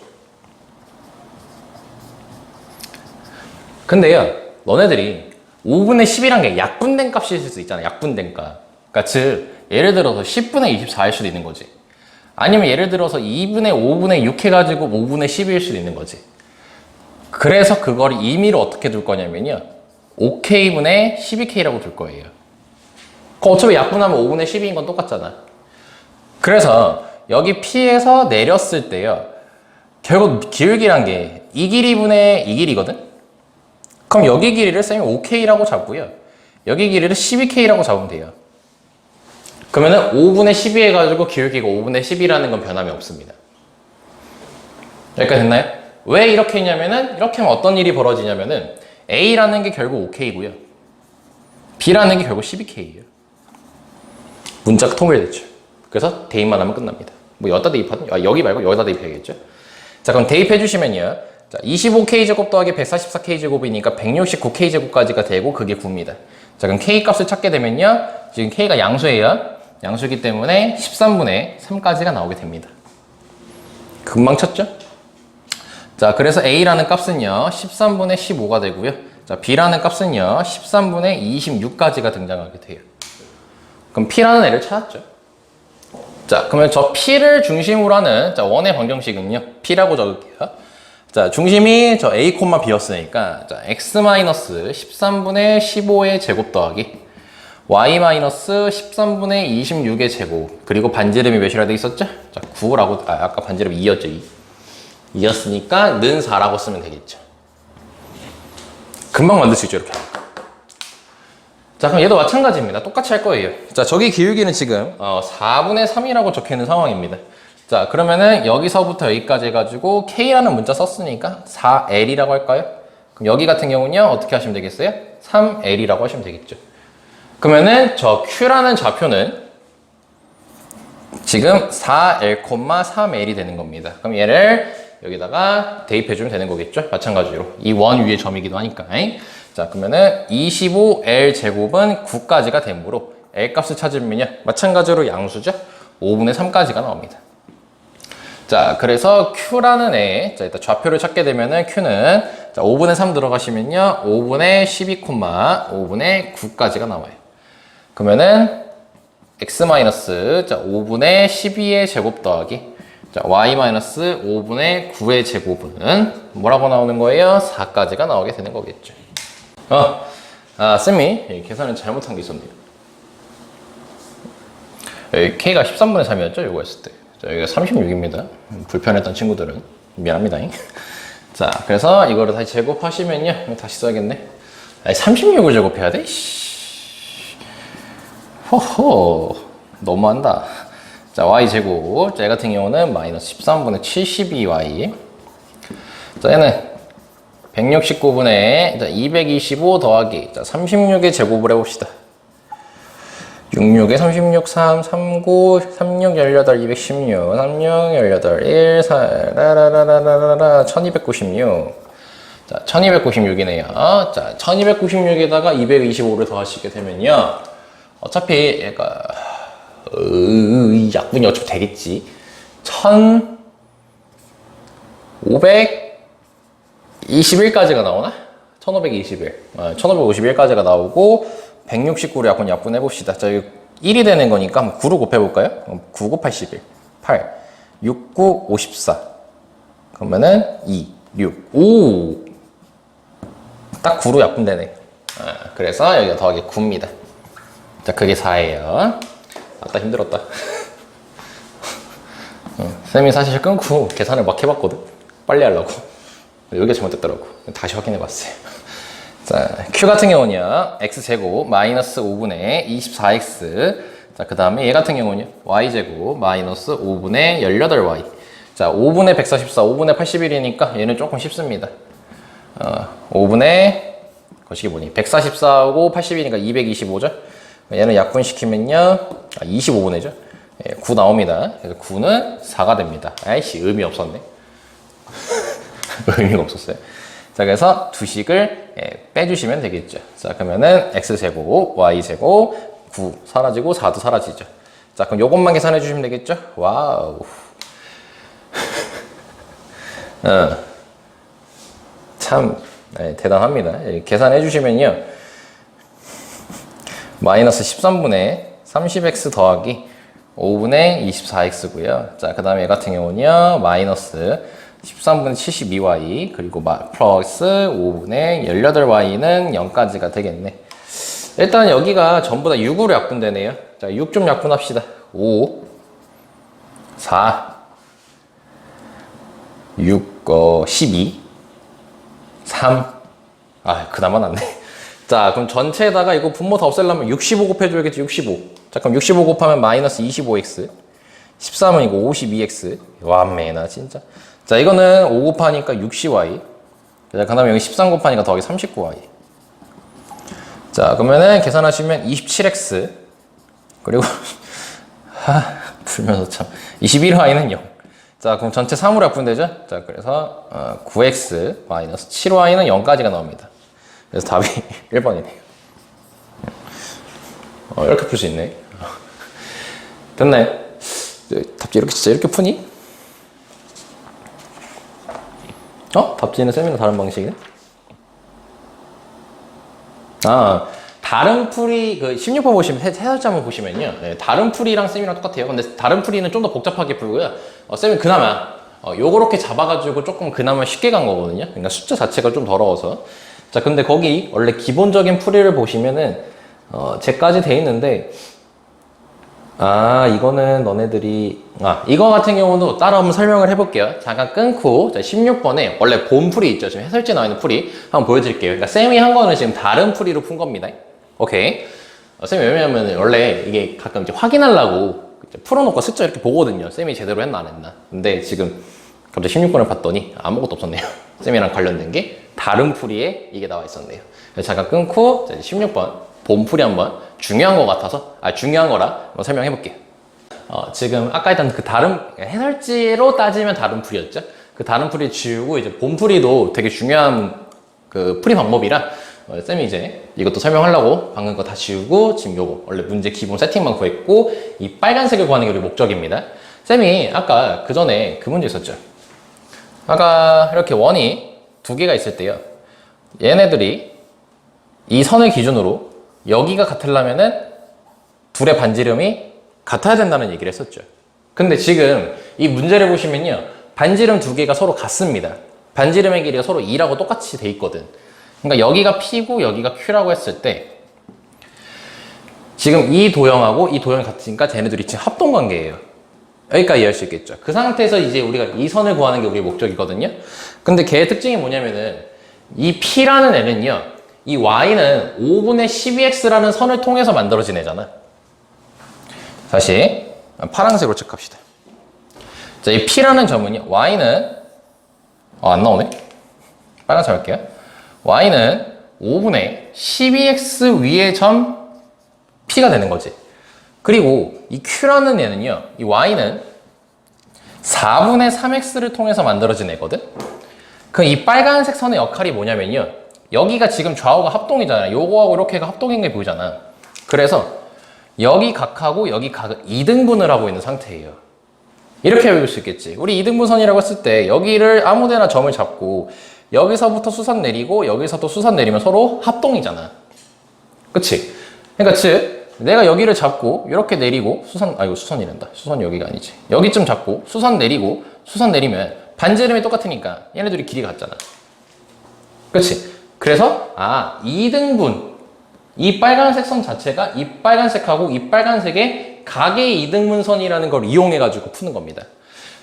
Speaker 1: 근데요, 너네들이 5분의 10이란 게 약분된 값일 수 있잖아. 약분된 값. 그러니까 즉, 예를 들어서 10분의 24일 수도 있는 거지. 아니면 예를 들어서 2분의 5분의 6 해가지고 5분의 10일 수도 있는 거지. 그래서 그걸 임의로 어떻게 둘 거냐면요, 5K분의 12K라고 둘 거예요. 어차피 약분하면 5분의 12인 건 똑같잖아. 그래서 여기 P에서 내렸을 때요, 결국 기울기란 게 이 길이분의 이 길이거든? 그럼 여기 길이를 쌤이 5K라고 잡고요, 여기 길이를 12K라고 잡으면 돼요. 그러면은 5분의 12 해가지고 기울기가 5분의 10이라는 건 변함이 없습니다. 여기까지 됐나요? 왜 이렇게 했냐면은, 이렇게 하면 어떤 일이 벌어지냐면은, A라는 게 결국 5K고요. B라는 게 결국 12K예요. 문자가 통일됐죠. 그래서 대입만 하면 끝납니다. 뭐 여기다 대입하든, 여기 말고 여기다 대입해야겠죠. 자, 그럼 대입해 주시면요. 자, 25K제곱 더하기 144K제곱이니까 169K제곱까지가 되고 그게 9입니다. 자, 그럼 K 값을 찾게 되면요, 지금 K가 양수예요. 양수이기 때문에 13분의 3까지가 나오게 됩니다. 금방 쳤죠? 자, 그래서 A라는 값은요, 13분의 15가 되고요. 자, B라는 값은요, 13분의 26까지가 등장하게 돼요. 그럼 P라는 애를 찾았죠. 자, 그러면 저 P를 중심으로 하는, 자, 원의 방정식은요, P라고 적을게요. 자, 중심이 저 A, B였으니까, 자, x-13분의 15의 제곱 더하기 y-13분의 26의 제곱, 그리고 반지름이 몇이라 돼 있었죠? 자, 9라고, 아까 반지름 2였죠, 2였으니까 는 4라고 쓰면 되겠죠. 금방 만들 수 있죠, 이렇게. 자, 그럼 얘도 마찬가지입니다. 똑같이 할 거예요. 자, 저기 기울기는 지금 4분의 3이라고 적혀 있는 상황입니다. 자, 그러면은 여기서부터 여기까지 해가지고 K라는 문자 썼으니까 4L이라고 할까요? 그럼 여기 같은 경우는요, 어떻게 하시면 되겠어요? 3L이라고 하시면 되겠죠. 그러면은 저 Q라는 좌표는 지금 4L, 3L이 되는 겁니다. 그럼 얘를 여기다가 대입해주면 되는 거겠죠? 마찬가지로. 이 원 위의 점이기도 하니까. 자, 그러면은 25L 제곱은 9까지가 되므로 L 값을 찾으면요. 마찬가지로 양수죠. 5분의 3까지가 나옵니다. 자, 그래서 Q라는 애, 자, 일단 좌표를 찾게 되면은 Q는 자, 5분의 3 들어가시면요. 5분의 12, 5분의 9까지가 나와요. 그러면은 X 마이너스 자, 5분의 12의 제곱 더하기 자, Y 마이너스 5분의 9의 제곱은 뭐라고 나오는 거예요? 4까지가 나오게 되는 거겠죠. 쌤이 계산을 잘못한 게 있었네요. 여기 K가 13분의 3이었죠? 요거 했을 때. 자, 여기가 36입니다. 불편했던 친구들은. 미안합니다. 자, 그래서 이거를 다시 제곱하시면요. 다시 써야겠네. 아니, 36을 제곱해야 돼? 호호. 너무한다. 자, Y제곱. 자, 얘 같은 경우는 마이너스 13분의 72Y. 자, 얘는 169분의 225 더하기 자, 36의 제곱을 해봅시다. 66에 36, 3, 39, 36, 18, 216, 36, 18, 1, 4, 라라라라라라, 1296. 자, 1296이네요. 자, 1296에다가 225를 더하시게 되면요. 어차피 얘가, 약분이 어차피 되겠지. 1521까지가 나오나? 1521. 1551까지가 나오고, 169로 약분 해봅시다. 자, 여기 1이 되는 거니까 한번 9로 곱해볼까요? 9, 9, 81. 8, 6, 9, 54. 그러면은 2, 6, 5. 딱 9로 약분되네. 그래서 여기가 더하기 9입니다. 자, 그게 4예요. 아따, 힘들었다. 쌤이 사실 끊고 계산을 막 해봤거든. 빨리 하려고. 여기가 잘못됐더라고. 다시 확인해봤어요. 자, Q 같은 경우는요, X제곱 마이너스 5분의 24X. 자, 그 다음에 얘 같은 경우는요, Y제곱 마이너스 5분의 18Y. 자, 5분의 144, 5분의 81이니까 얘는 조금 쉽습니다. 5분의, 거시기 뭐니? 144하고 80이니까 225죠? 얘는 약분시키면요, 25분의죠? 9 나옵니다. 그래서 9는 4가 됩니다. 아이씨, 의미 없었네. 의미가 없었어요. 자, 그래서 두 식을 빼주시면 되겠죠. 자, 그러면은 X제곱, Y제곱, 9 사라지고 4도 사라지죠. 자, 그럼 요것만 계산해 주시면 되겠죠? 와우. 참, 대단합니다. 계산해 주시면요. 마이너스 13분의 30X 더하기 5분의 24X고요. 자, 그 다음에 얘 같은 경우는요. 마이너스 13분의 72Y 그리고 플러스 5분의 18Y는 0까지가 되겠네. 일단 여기가 전부 다 6으로 약분되네요. 자, 6 좀 약분합시다. 5, 4, 6, 12, 3. 그나마 낫네. 자, 그럼 전체에다가 이거 분모 다 없애려면 65 곱해줘야겠지, 65. 자, 그럼 65 곱하면 마이너스 25X. 13은 이거 52X. 완매나, 진짜. 자, 이거는 5 곱하니까 60Y. 자, 그 다음에 여기 13 곱하니까 더하기 39Y. 자, 그러면은 계산하시면 27X. 그리고, 풀면서 참. 21Y는 0. 자, 그럼 전체 3으로 약분되죠? 자, 그래서 9X 마이너스 7Y는 0까지가 나옵니다. 그래서 답이 1번이네요. 이렇게 풀 수 있네. 됐나요? 답지 이렇게 진짜 이렇게 푸니? 답지는 쌤이랑 다른 방식이네? 다른 풀이, 16번 보시면, 해설자 한번 보시면요. 네, 다른 풀이랑 쌤이랑 똑같아요. 근데 다른 풀이는 좀 더 복잡하게 풀고요. 쌤이 그나마, 요렇게 잡아가지고 조금 그나마 쉽게 간 거거든요. 그러니까 숫자 자체가 좀 더러워서. 자, 근데 거기 원래 기본적인 풀이를 보시면은, 쟤까지 돼 있는데, 이거는 너네들이, 이거 같은 경우도 따라 한번 설명을 해볼게요. 잠깐 끊고, 자, 16번에 원래 본 풀이 있죠. 지금 해설지에 나와 있는 풀이. 한번 보여드릴게요. 그러니까 쌤이 한 거는 지금 다른 풀이로 푼 겁니다. 오케이. 쌤이 왜냐면 원래 이게 가끔 이제 확인하려고 이제 풀어놓고 숫자 이렇게 보거든요. 쌤이 제대로 했나 안 했나. 근데 지금 갑자기 16번을 봤더니 아무것도 없었네요. 쌤이랑 관련된 게 다른 풀이에 이게 나와 있었네요. 그래서 잠깐 끊고, 자, 16번. 본 풀이 한번 중요한 거 같아서 중요한 거라 한번 설명해 볼게요. 지금 아까 했던 그 다른 해설지로 따지면 다른 풀이었죠. 그 다른 풀이 지우고 이제 본 풀이도 되게 중요한 그 풀이 방법이라 쌤이 이제 이것도 설명하려고 방금 거 다 지우고 지금 요거 원래 문제 기본 세팅만 구했고 이 빨간색을 구하는 게 우리 목적입니다. 쌤이 아까 그 전에 그 문제 있었죠. 아까 이렇게 원이 두 개가 있을 때요. 얘네들이 이 선을 기준으로 여기가 같으려면은 둘의 반지름이 같아야 된다는 얘기를 했었죠. 근데 지금 이 문제를 보시면요. 반지름 두 개가 서로 같습니다. 반지름의 길이가 서로 2라고 똑같이 돼 있거든. 그러니까 여기가 P고 여기가 Q라고 했을 때 지금 이 도형하고 이 도형이 같으니까 쟤네들이 지금 합동관계예요. 여기까지 이해할 수 있겠죠. 그 상태에서 이제 우리가 이 선을 구하는 게 우리의 목적이거든요. 근데 걔의 특징이 뭐냐면은 이 P라는 애는요. 이 Y는 5분의 12X라는 선을 통해서 만들어진 애잖아. 다시 파란색으로 체크합시다. 자, 이 P라는 점은요. Y는 안 나오네. 빨간색 할게요. Y는 5분의 12X 위의 점 P가 되는 거지. 그리고 이 Q라는 얘는요. 이 Y는 4분의 3X를 통해서 만들어진 애거든. 그럼 이 빨간색 선의 역할이 뭐냐면요. 여기가 지금 좌우가 합동이잖아. 요거하고 이렇게가 합동인 게 보이잖아. 그래서 여기 각하고 여기 각을 2등분을 하고 있는 상태예요. 이렇게 외울 수 있겠지. 우리 2등분선이라고 했을 때 여기를 아무데나 점을 잡고 여기서부터 수선 내리고 여기서도 수선 내리면 서로 합동이잖아. 그치? 그러니까 즉 내가 여기를 잡고 이렇게 내리고 이거 수선이란다. 수선 여기가 아니지. 여기쯤 잡고 수선 내리고 수선 내리면 반지름이 똑같으니까 얘네들이 길이가 같잖아. 그치? 그래서 2등분 이 빨간색 선 자체가 이 빨간색하고 이 빨간색의 각의 2등분선이라는 걸 이용해가지고 푸는 겁니다.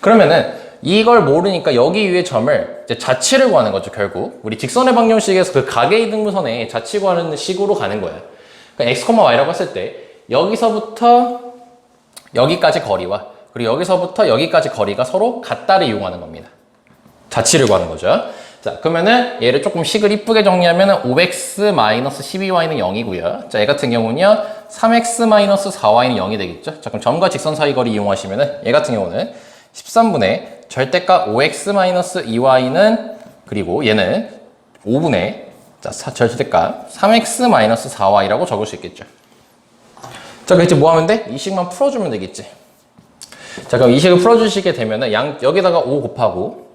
Speaker 1: 그러면은 이걸 모르니까 여기 위에 점을 이제 자치를 구하는 거죠, 결국. 우리 직선의 방정식에서 그 각의 2등분선에 자치 구하는 식으로 가는 거야. 그러니까 x, y라고 했을 때 여기서부터 여기까지 거리와 그리고 여기서부터 여기까지 거리가 서로 같다를 이용하는 겁니다. 자치를 구하는 거죠. 자, 그러면은 얘를 조금 식을 이쁘게 정리하면은 5x-12y는 0이고요. 자, 얘 같은 경우는요. 3x-4y는 0이 되겠죠. 자, 그럼 점과 직선 사이 거리 이용하시면은 얘 같은 경우는 13분의 절대값 5x-2y는 그리고 얘는 5분의 절대값 3x-4y라고 적을 수 있겠죠. 자, 그럼 이제 뭐 하면 돼? 이 식만 풀어주면 되겠지. 자, 그럼 이 식을 풀어주시게 되면은 여기다가 5 곱하고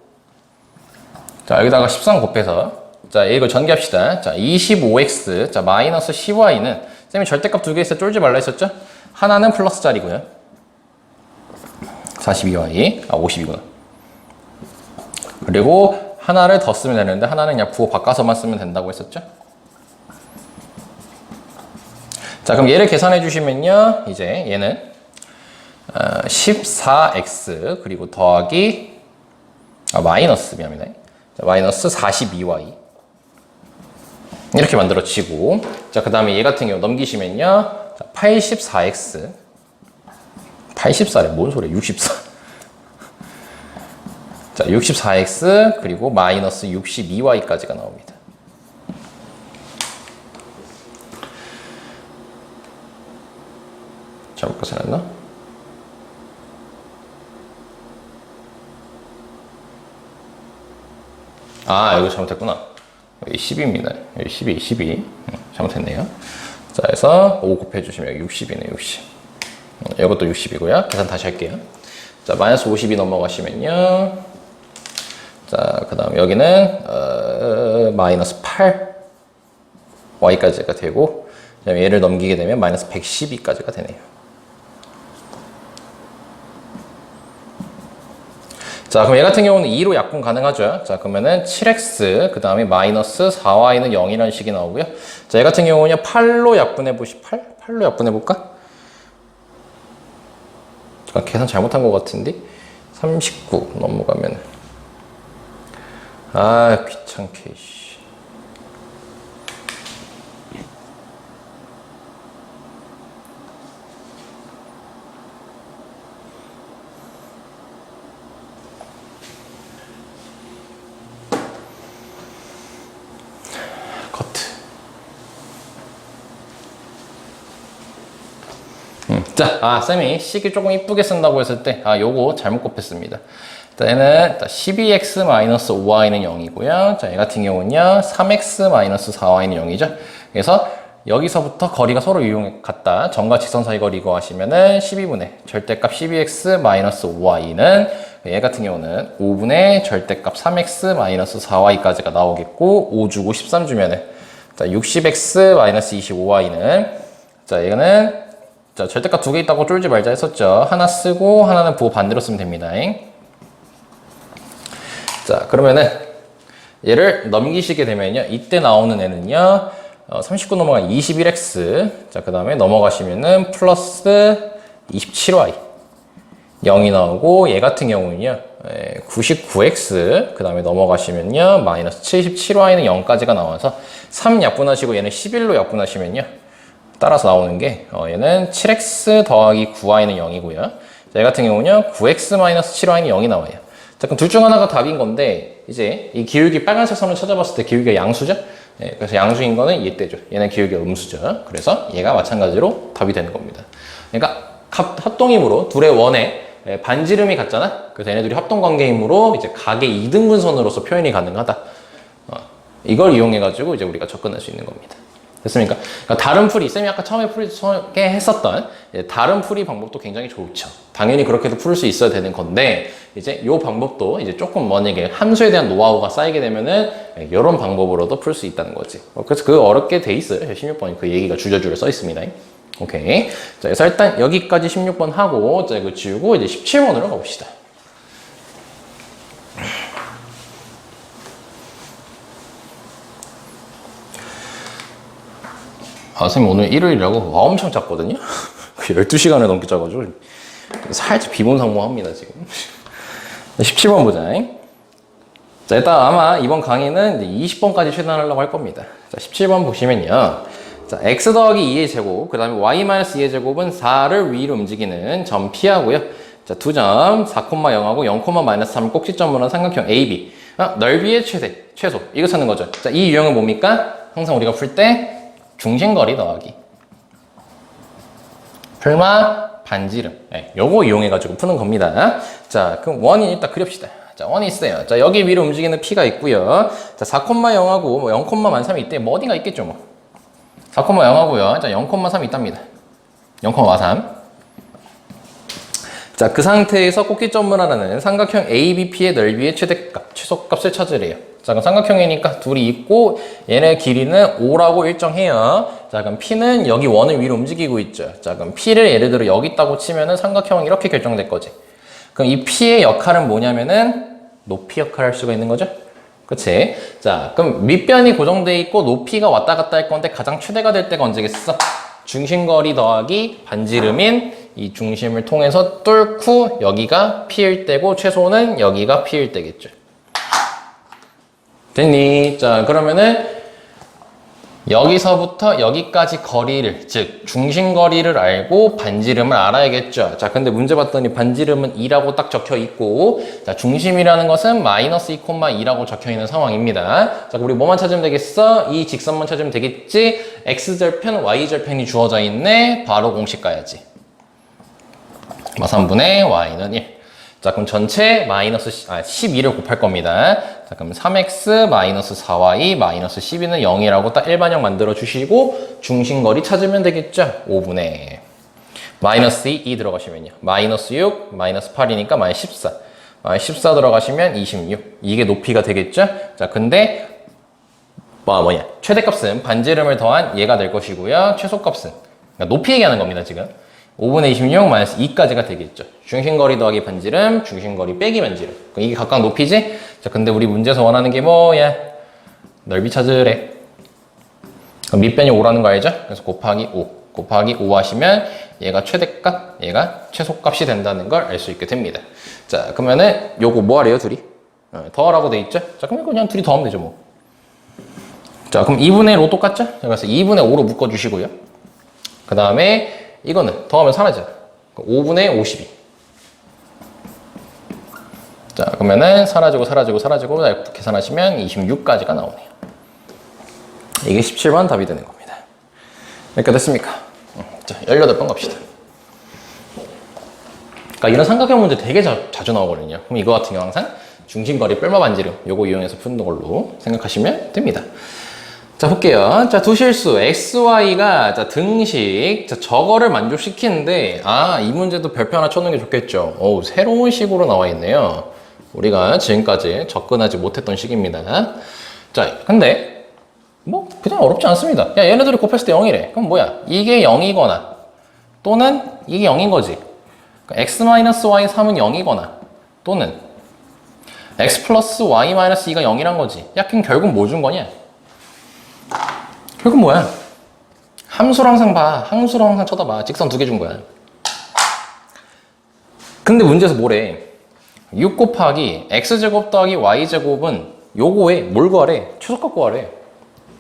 Speaker 1: 자, 여기다가 13 곱해서 자, 이걸 전개합시다. 자, 25x 자, 마이너스 10y는 쌤이 절대값 두 개 있어 쫄지 말라 했었죠? 하나는 플러스 자리고요. 42y 50이구나. 그리고 하나를 더 쓰면 되는데 하나는 그냥 부호 바꿔서만 쓰면 된다고 했었죠? 자, 그럼 얘를 계산해 주시면요. 이제 얘는 14x 그리고 더하기 마이너스 미안합니다. 자, 마이너스 42y 이렇게 만들어지고 자, 그 다음에 얘 같은 경우 넘기시면요. 자, 84x 84래 뭔 소리야 64 자, 64x 그리고 마이너스 62y까지가 나옵니다. 잘못 계산했나? 여기 잘못했구나. 여기 10입니다. 여기 12. 잘못했네요. 자, 그래서 5 곱해주시면 60이네, 60. 이것도 60이고요. 계산 다시 할게요. 자, 마이너스 52 넘어가시면요. 자, 그 다음 여기는, 마이너스 8. y까지가 되고, 그 다음에 얘를 넘기게 되면 마이너스 112까지가 되네요. 자, 그럼 얘 같은 경우는 2로 약분 가능하죠. 자, 그러면은 7x, 그 다음에 마이너스 4y는 0이라는 식이 나오고요. 자, 얘 같은 경우는 8로 약분해보시, 8로 약분해볼까? 잠깐 계산 잘못한 것 같은데? 39 넘어가면은. 귀찮게, 씨. 자, 쌤이 식을 조금 이쁘게 쓴다고 했을 때, 요거 잘못 곱했습니다. 자, 얘는 12x-5y는 0이고요. 자, 얘 같은 경우는요, 3x-4y는 0이죠. 그래서 여기서부터 거리가 서로 같다. 점과 직선 사이 거리 구하시면은 12분의 절대값 12x-5y는 얘 같은 경우는 5분의 절대값 3x-4y까지가 나오겠고 5 주고 13 주면은 자, 60x-25y는 자, 이거는 자, 절대값 두 개 있다고 쫄지 말자 했었죠. 하나 쓰고 하나는 부호 반대로 쓰면 됩니다. 자, 그러면은 얘를 넘기시게 되면요. 이때 나오는 애는요. 39 넘어가 21x. 자, 그 다음에 넘어가시면은 플러스 27y. 0이 나오고, 얘 같은 경우는요. 99x. 그 다음에 넘어가시면요. 마이너스 77y는 0까지가 나와서 3 약분하시고 얘는 11로 약분하시면요. 따라서 나오는 게, 얘는 7x 더하기 9y는 0이고요. 자, 얘 같은 경우는요. 9x 마이너스 7y는 0이 나와요. 자, 그럼 둘 중 하나가 답인 건데, 이제 이 기울기 빨간색 선을 찾아봤을 때 기울기가 양수죠? 네, 그래서 양수인 거는 얘 때죠. 얘는 기울기가 음수죠. 그래서 얘가 마찬가지로 답이 되는 겁니다. 그러니까 합동이므로 둘의 원에 반지름이 같잖아? 그래서 얘네들이 합동관계이므로 이제 각의 이등분선으로서 표현이 가능하다. 이걸 이용해가지고 이제 우리가 접근할 수 있는 겁니다. 됐습니까? 그러니까 다른 풀이, 쌤이 아까 처음에 소개했었던 다른 풀이 방법도 굉장히 좋죠. 당연히 그렇게도 풀 수 있어야 되는 건데, 이제 이 방법도 이제 조금 만약에 함수에 대한 노하우가 쌓이게 되면은 이런 방법으로도 풀 수 있다는 거지. 그래서 그 어렵게 돼 있어요. 16번이 그 얘기가 줄줄줄 써 있습니다. 오케이. 자, 그래서 일단 여기까지 16번 하고, 자, 이거 지우고 이제 17번으로 가봅시다. 아, 선생님 오늘 일요일이라고 엄청 잤거든요? 12시간을 넘게 자가지고 살짝 비몽사몽합니다, 지금. 17번 보자. 자, 일단 아마 이번 강의는 이제 20번까지 최대하려고 할 겁니다. 자, 17번 보시면요. 자, x 더하기 2의 제곱, 그 다음에 y-2의 제곱은 4를 위로 움직이는 점 P하고요. 자, 두 점, 4,0하고 0,-3을 꼭지점으로 한 삼각형 AB. 넓이의 최소. 이거 찾는 거죠. 자, 이 유형은 뭡니까? 항상 우리가 풀 때 중심거리 더하기 풀마 반지름, 요거 이용해가지고 푸는 겁니다. 자, 그럼 원인 일단 그립시다. 자, 원이 있어요. 자, 여기 위로 움직이는 P가 있고요. 자, 4,0하고 뭐 0,-3이 있대. 뭐 어딘가 있겠죠, 뭐. 4,0하고요. 자, 0,3이 있답니다. 0,3. 자, 그 상태에서 꼭지점을 하는 삼각형 ABP의 넓이의 최소값을 찾으래요. 자, 그럼 삼각형이니까 둘이 있고 얘네 길이는 5라고 일정해요. 자, 그럼 P는 여기 원을 위로 움직이고 있죠. 자, 그럼 P를 예를 들어 여기 있다고 치면은 삼각형은 이렇게 결정될 거지. 그럼 이 P의 역할은 뭐냐면은 높이 역할을 할 수가 있는 거죠. 그치? 자, 그럼 밑변이 고정돼 있고 높이가 왔다 갔다 할 건데 가장 최대가 될 때가 언제겠어? 중심거리 더하기 반지름인 이 중심을 통해서 뚫고 여기가 P일 때고 최소는 여기가 P일 때겠죠. 됐니? 자, 그러면은 여기서부터 여기까지 거리를, 즉 중심거리를 알고 반지름을 알아야겠죠. 자, 근데 문제 봤더니 반지름은 2라고 딱 적혀 있고, 자, 중심이라는 것은 마이너스 2,2라고 적혀 있는 상황입니다. 자, 우리 뭐만 찾으면 되겠어? 이 직선만 찾으면 되겠지? x절편, y절편이 주어져 있네. 바로 공식 가야지. 3분의 y는 1. 자, 그럼 전체 12를 곱할 겁니다. 자, 그럼 3x 마이너스 4y 마이너스 12는 0이라고 딱 일반형 만들어 주시고 중심거리 찾으면 되겠죠? 5분의 마이너스 2 들어가시면요. 마이너스 6, 마이너스 8이니까 마이너스 14. 마이너스 14 들어가시면 26. 이게 높이가 되겠죠? 자, 근데 최대값은 반지름을 더한 얘가 될 것이고요. 최소값은 그러니까 높이 얘기하는 겁니다, 지금. 5분의 26 마이너스 2까지가 되겠죠. 중심거리 더하기 반지름, 중심거리 빼기 반지름. 그럼 이게 각각 높이지? 자, 근데 우리 문제에서 원하는 게 뭐야? 넓이 찾으래. 그럼 밑변이 5라는 거 알죠? 그래서 곱하기 5. 곱하기 5 하시면 얘가 최대값, 얘가 최소값이 된다는 걸 알 수 있게 됩니다. 자, 그러면은 요거 뭐 하래요, 둘이? 더하라고 돼 있죠? 자, 그럼 그냥 둘이 더하면 되죠, 뭐. 자, 그럼 2분의 1 똑같죠? 자, 그래서 2분의 5로 묶어주시고요. 그 다음에 이거는 더하면 사라져. 5분의 52. 자, 그러면은 사라지고 계산하시면 26까지가 나오네요. 이게 17번 답이 되는 겁니다. 여기까지 됐습니까? 자, 18번 갑시다. 그러니까 이런 삼각형 문제 되게 자주 나오거든요. 그럼 이거 같은 경우 항상 중심거리 뺄마 반지름 요거 이용해서 푸는 걸로 생각하시면 됩니다. 자, 볼게요. 자, 두 실수 xy가 자 등식 자 저거를 만족시키는데 이 문제도 별표 하나 쳐놓는 게 좋겠죠. 오, 새로운 식으로 나와 있네요. 우리가 지금까지 접근하지 못했던 식입니다. 자, 근데 뭐 그냥 어렵지 않습니다. 야, 얘네들이 곱했을 때 0이래. 그럼 뭐야? 이게 0이거나 또는 이게 0인 거지. 그러니까 x-y3은 0이거나 또는 x 플러스 y-2가 0이란 거지. 야, 그럼 결국 뭐 준 거냐? 결국 뭐야? 함수를 항상 봐. 함수를 항상 쳐다봐. 직선 2개 준 거야. 근데 문제에서 뭐래? 6 곱하기 x제곱 더하기 y제곱은 요거에 뭘 구하래? 최소값 구하래.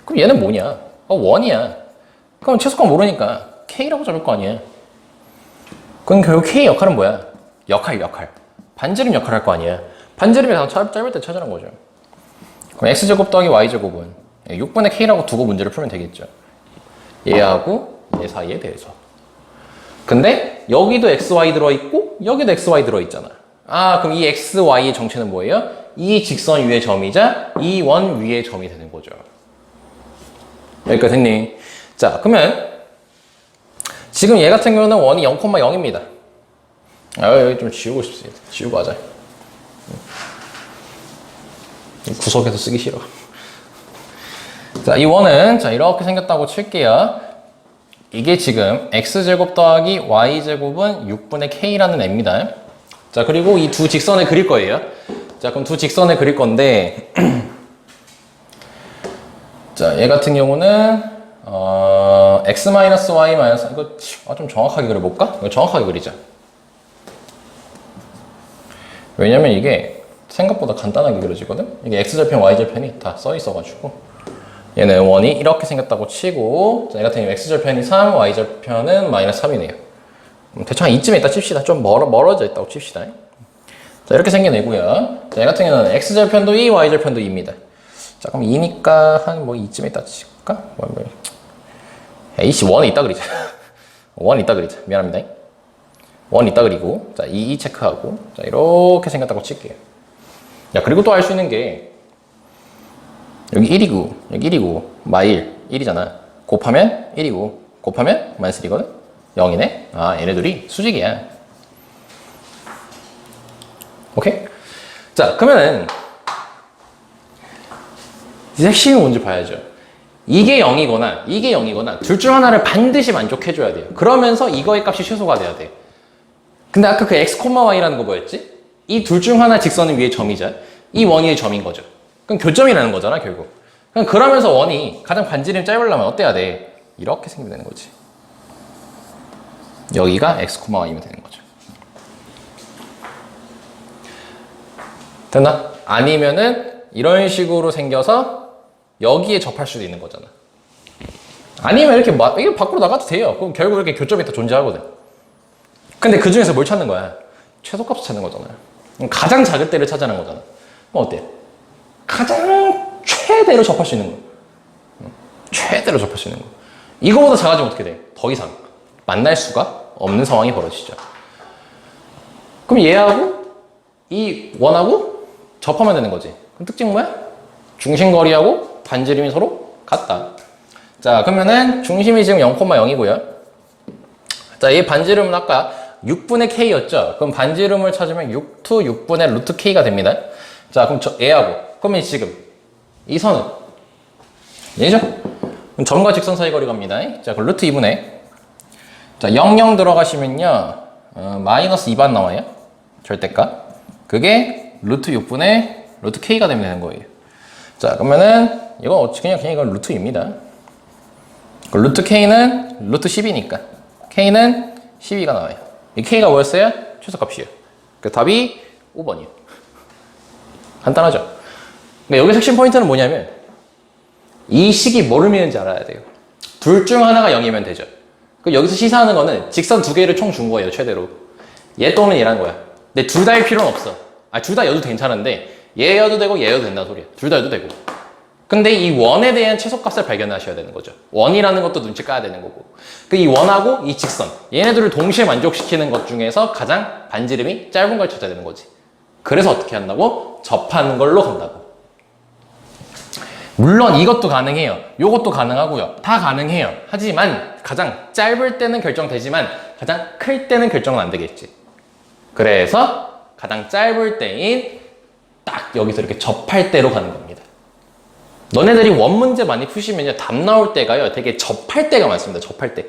Speaker 1: 그럼 얘는 뭐냐? 1이야. 그럼 최소값 모르니까 k라고 잡을 거 아니야. 그럼 결국 k 역할은 뭐야? 역할. 반지름 역할 할 거 아니야. 반지름이 가장 짧을 때 찾으라는 거죠. 그럼 x제곱 더하기 y제곱은 6분의 k라고 두고 문제를 풀면 되겠죠. 얘하고 얘 사이에 대해서. 근데 여기도 xy 들어있고 여기도 xy 들어있잖아. 그럼 이 xy의 정체는 뭐예요? 이 직선 위의 점이자 이 원 위의 점이 되는 거죠. 여기까지 됐니? 자, 그러면 지금 얘 같은 경우는 원이 0,0입니다. 여기 좀 지우고 싶습니다. 지우고 하자. 구석에서 쓰기 싫어. 자, 이 원은 자 이렇게 생겼다고 칠게요. 이게 지금 x제곱 더하기 y제곱은 6분의 k라는 애입니다. 자, 그리고 이 두 직선을 그릴 거예요. 자, 그럼 두 직선을 그릴 건데 자, 얘 같은 경우는 x-y 이거 좀 정확하게 그려볼까? 이거 정확하게 그리자. 왜냐면 이게 생각보다 간단하게 그려지거든? 이게 x절편, y절편이 다 써 있어가지고 얘는 원이 이렇게 생겼다고 치고 자, 얘 같은 경우 x절편이 3, y절편은 마이너스 3이네요. 대충 한 이쯤에 있다 칩시다. 좀 멀어져 있다고 칩시다. 자, 이렇게 생긴 애고요. 자, 얘 같은 경우는 x절편도 2, y절편도 2입니다. 자, 그럼 2니까 한 뭐 이쯤에 있다 칠까? 에이씨, 원에 있다 그리자. 원 있다 그리자. 미안합니다. 원 있다 그리고 자, 2 체크하고 자, 이렇게 생겼다고 칠게요. 야, 그리고 또 알 수 있는 게 여기 1이고 여기 1이고 마일 1이잖아. 곱하면 1이고 곱하면 마이너스 1이거든? 0이네? 얘네들이 수직이야. 오케이? 자, 그러면은 이제 핵심이 뭔지 봐야죠. 이게 0이거나 이게 0이거나 둘 중 하나를 반드시 만족해줘야 돼요. 그러면서 이거의 값이 최소가 돼야 돼. 근데 아까 그 x, y라는 거 뭐였지? 이 둘 중 하나 직선은 위에 점이자 이 원이 위에 점인 거죠. 그럼 교점이라는 거잖아, 결국. 그러면서 원이 가장 반지름이 짧으려면 어때야 돼? 이렇게 생기면 되는 거지. 여기가 x, y면 되는 거죠. 됐나? 아니면은 이런 식으로 생겨서 여기에 접할 수도 있는 거잖아. 아니면 이렇게 이게 밖으로 나가도 돼요. 그럼 결국 이렇게 교점이 다 존재하거든. 근데 그 중에서 뭘 찾는 거야? 최소값을 찾는 거잖아요. 가장 작을 때를 찾아내는 거잖아. 그럼 어때? 가장 최대로 접할 수 있는 거. 최대로 접할 수 있는 거. 이거보다 작아지면 어떻게 돼? 더 이상 만날 수가 없는 상황이 벌어지죠. 그럼 얘하고 이 원하고 접하면 되는 거지. 그럼 특징 뭐야? 중심거리하고 반지름이 서로 같다. 자, 그러면은 중심이 지금 0,0이고요. 자, 이 반지름은 아까 6분의 k였죠? 그럼 반지름을 찾으면 6분의 루트 k가 됩니다. 자, 그럼 얘하고 그러면 지금 이 선은 얘죠? 그럼 점과 직선 사이 거리 갑니다. 자, 그럼 루트 2분의 자, 0 들어가시면요 마이너스 2반 나와요. 절대값. 그게 루트 6분의 루트 k가 되면 되는 거예요. 자, 그러면은 이건 그냥 이건 루트 2입니다. 루트 k는 루트 10이니까 k는 12가 나와요. 이 k가 뭐였어요? 최소값이에요. 그 답이 5번이에요. 간단하죠? 근데 여기서 핵심 포인트는 뭐냐면 이 식이 뭐를 의미하는지 알아야 돼요. 둘 중 하나가 0이면 되죠. 그럼 여기서 시사하는 거는 직선 두 개를 총 준 거예요, 최대로. 얘 또는 얘라는 거야. 근데 둘 다일 필요는 없어. 둘 다 여도 괜찮은데 얘여도 되고 얘여도 된다는 소리야. 둘 다 여도 되고. 근데 이 원에 대한 최소값을 발견하셔야 되는 거죠. 원이라는 것도 눈치 까야 되는 거고. 그 이 원하고 이 직선, 얘네들을 동시에 만족시키는 것 중에서 가장 반지름이 짧은 걸 찾아야 되는 거지. 그래서 어떻게 한다고? 접하는 걸로 간다고. 물론 이것도 가능해요. 요것도 가능하고요. 다 가능해요. 하지만 가장 짧을 때는 결정되지만 가장 클 때는 결정은 안 되겠지. 그래서 가장 짧을 때인 딱 여기서 이렇게 접할 때로 가는 겁니다. 너네들이 원 문제 많이 푸시면요, 답 나올 때가요, 되게 접할 때가 많습니다. 접할 때.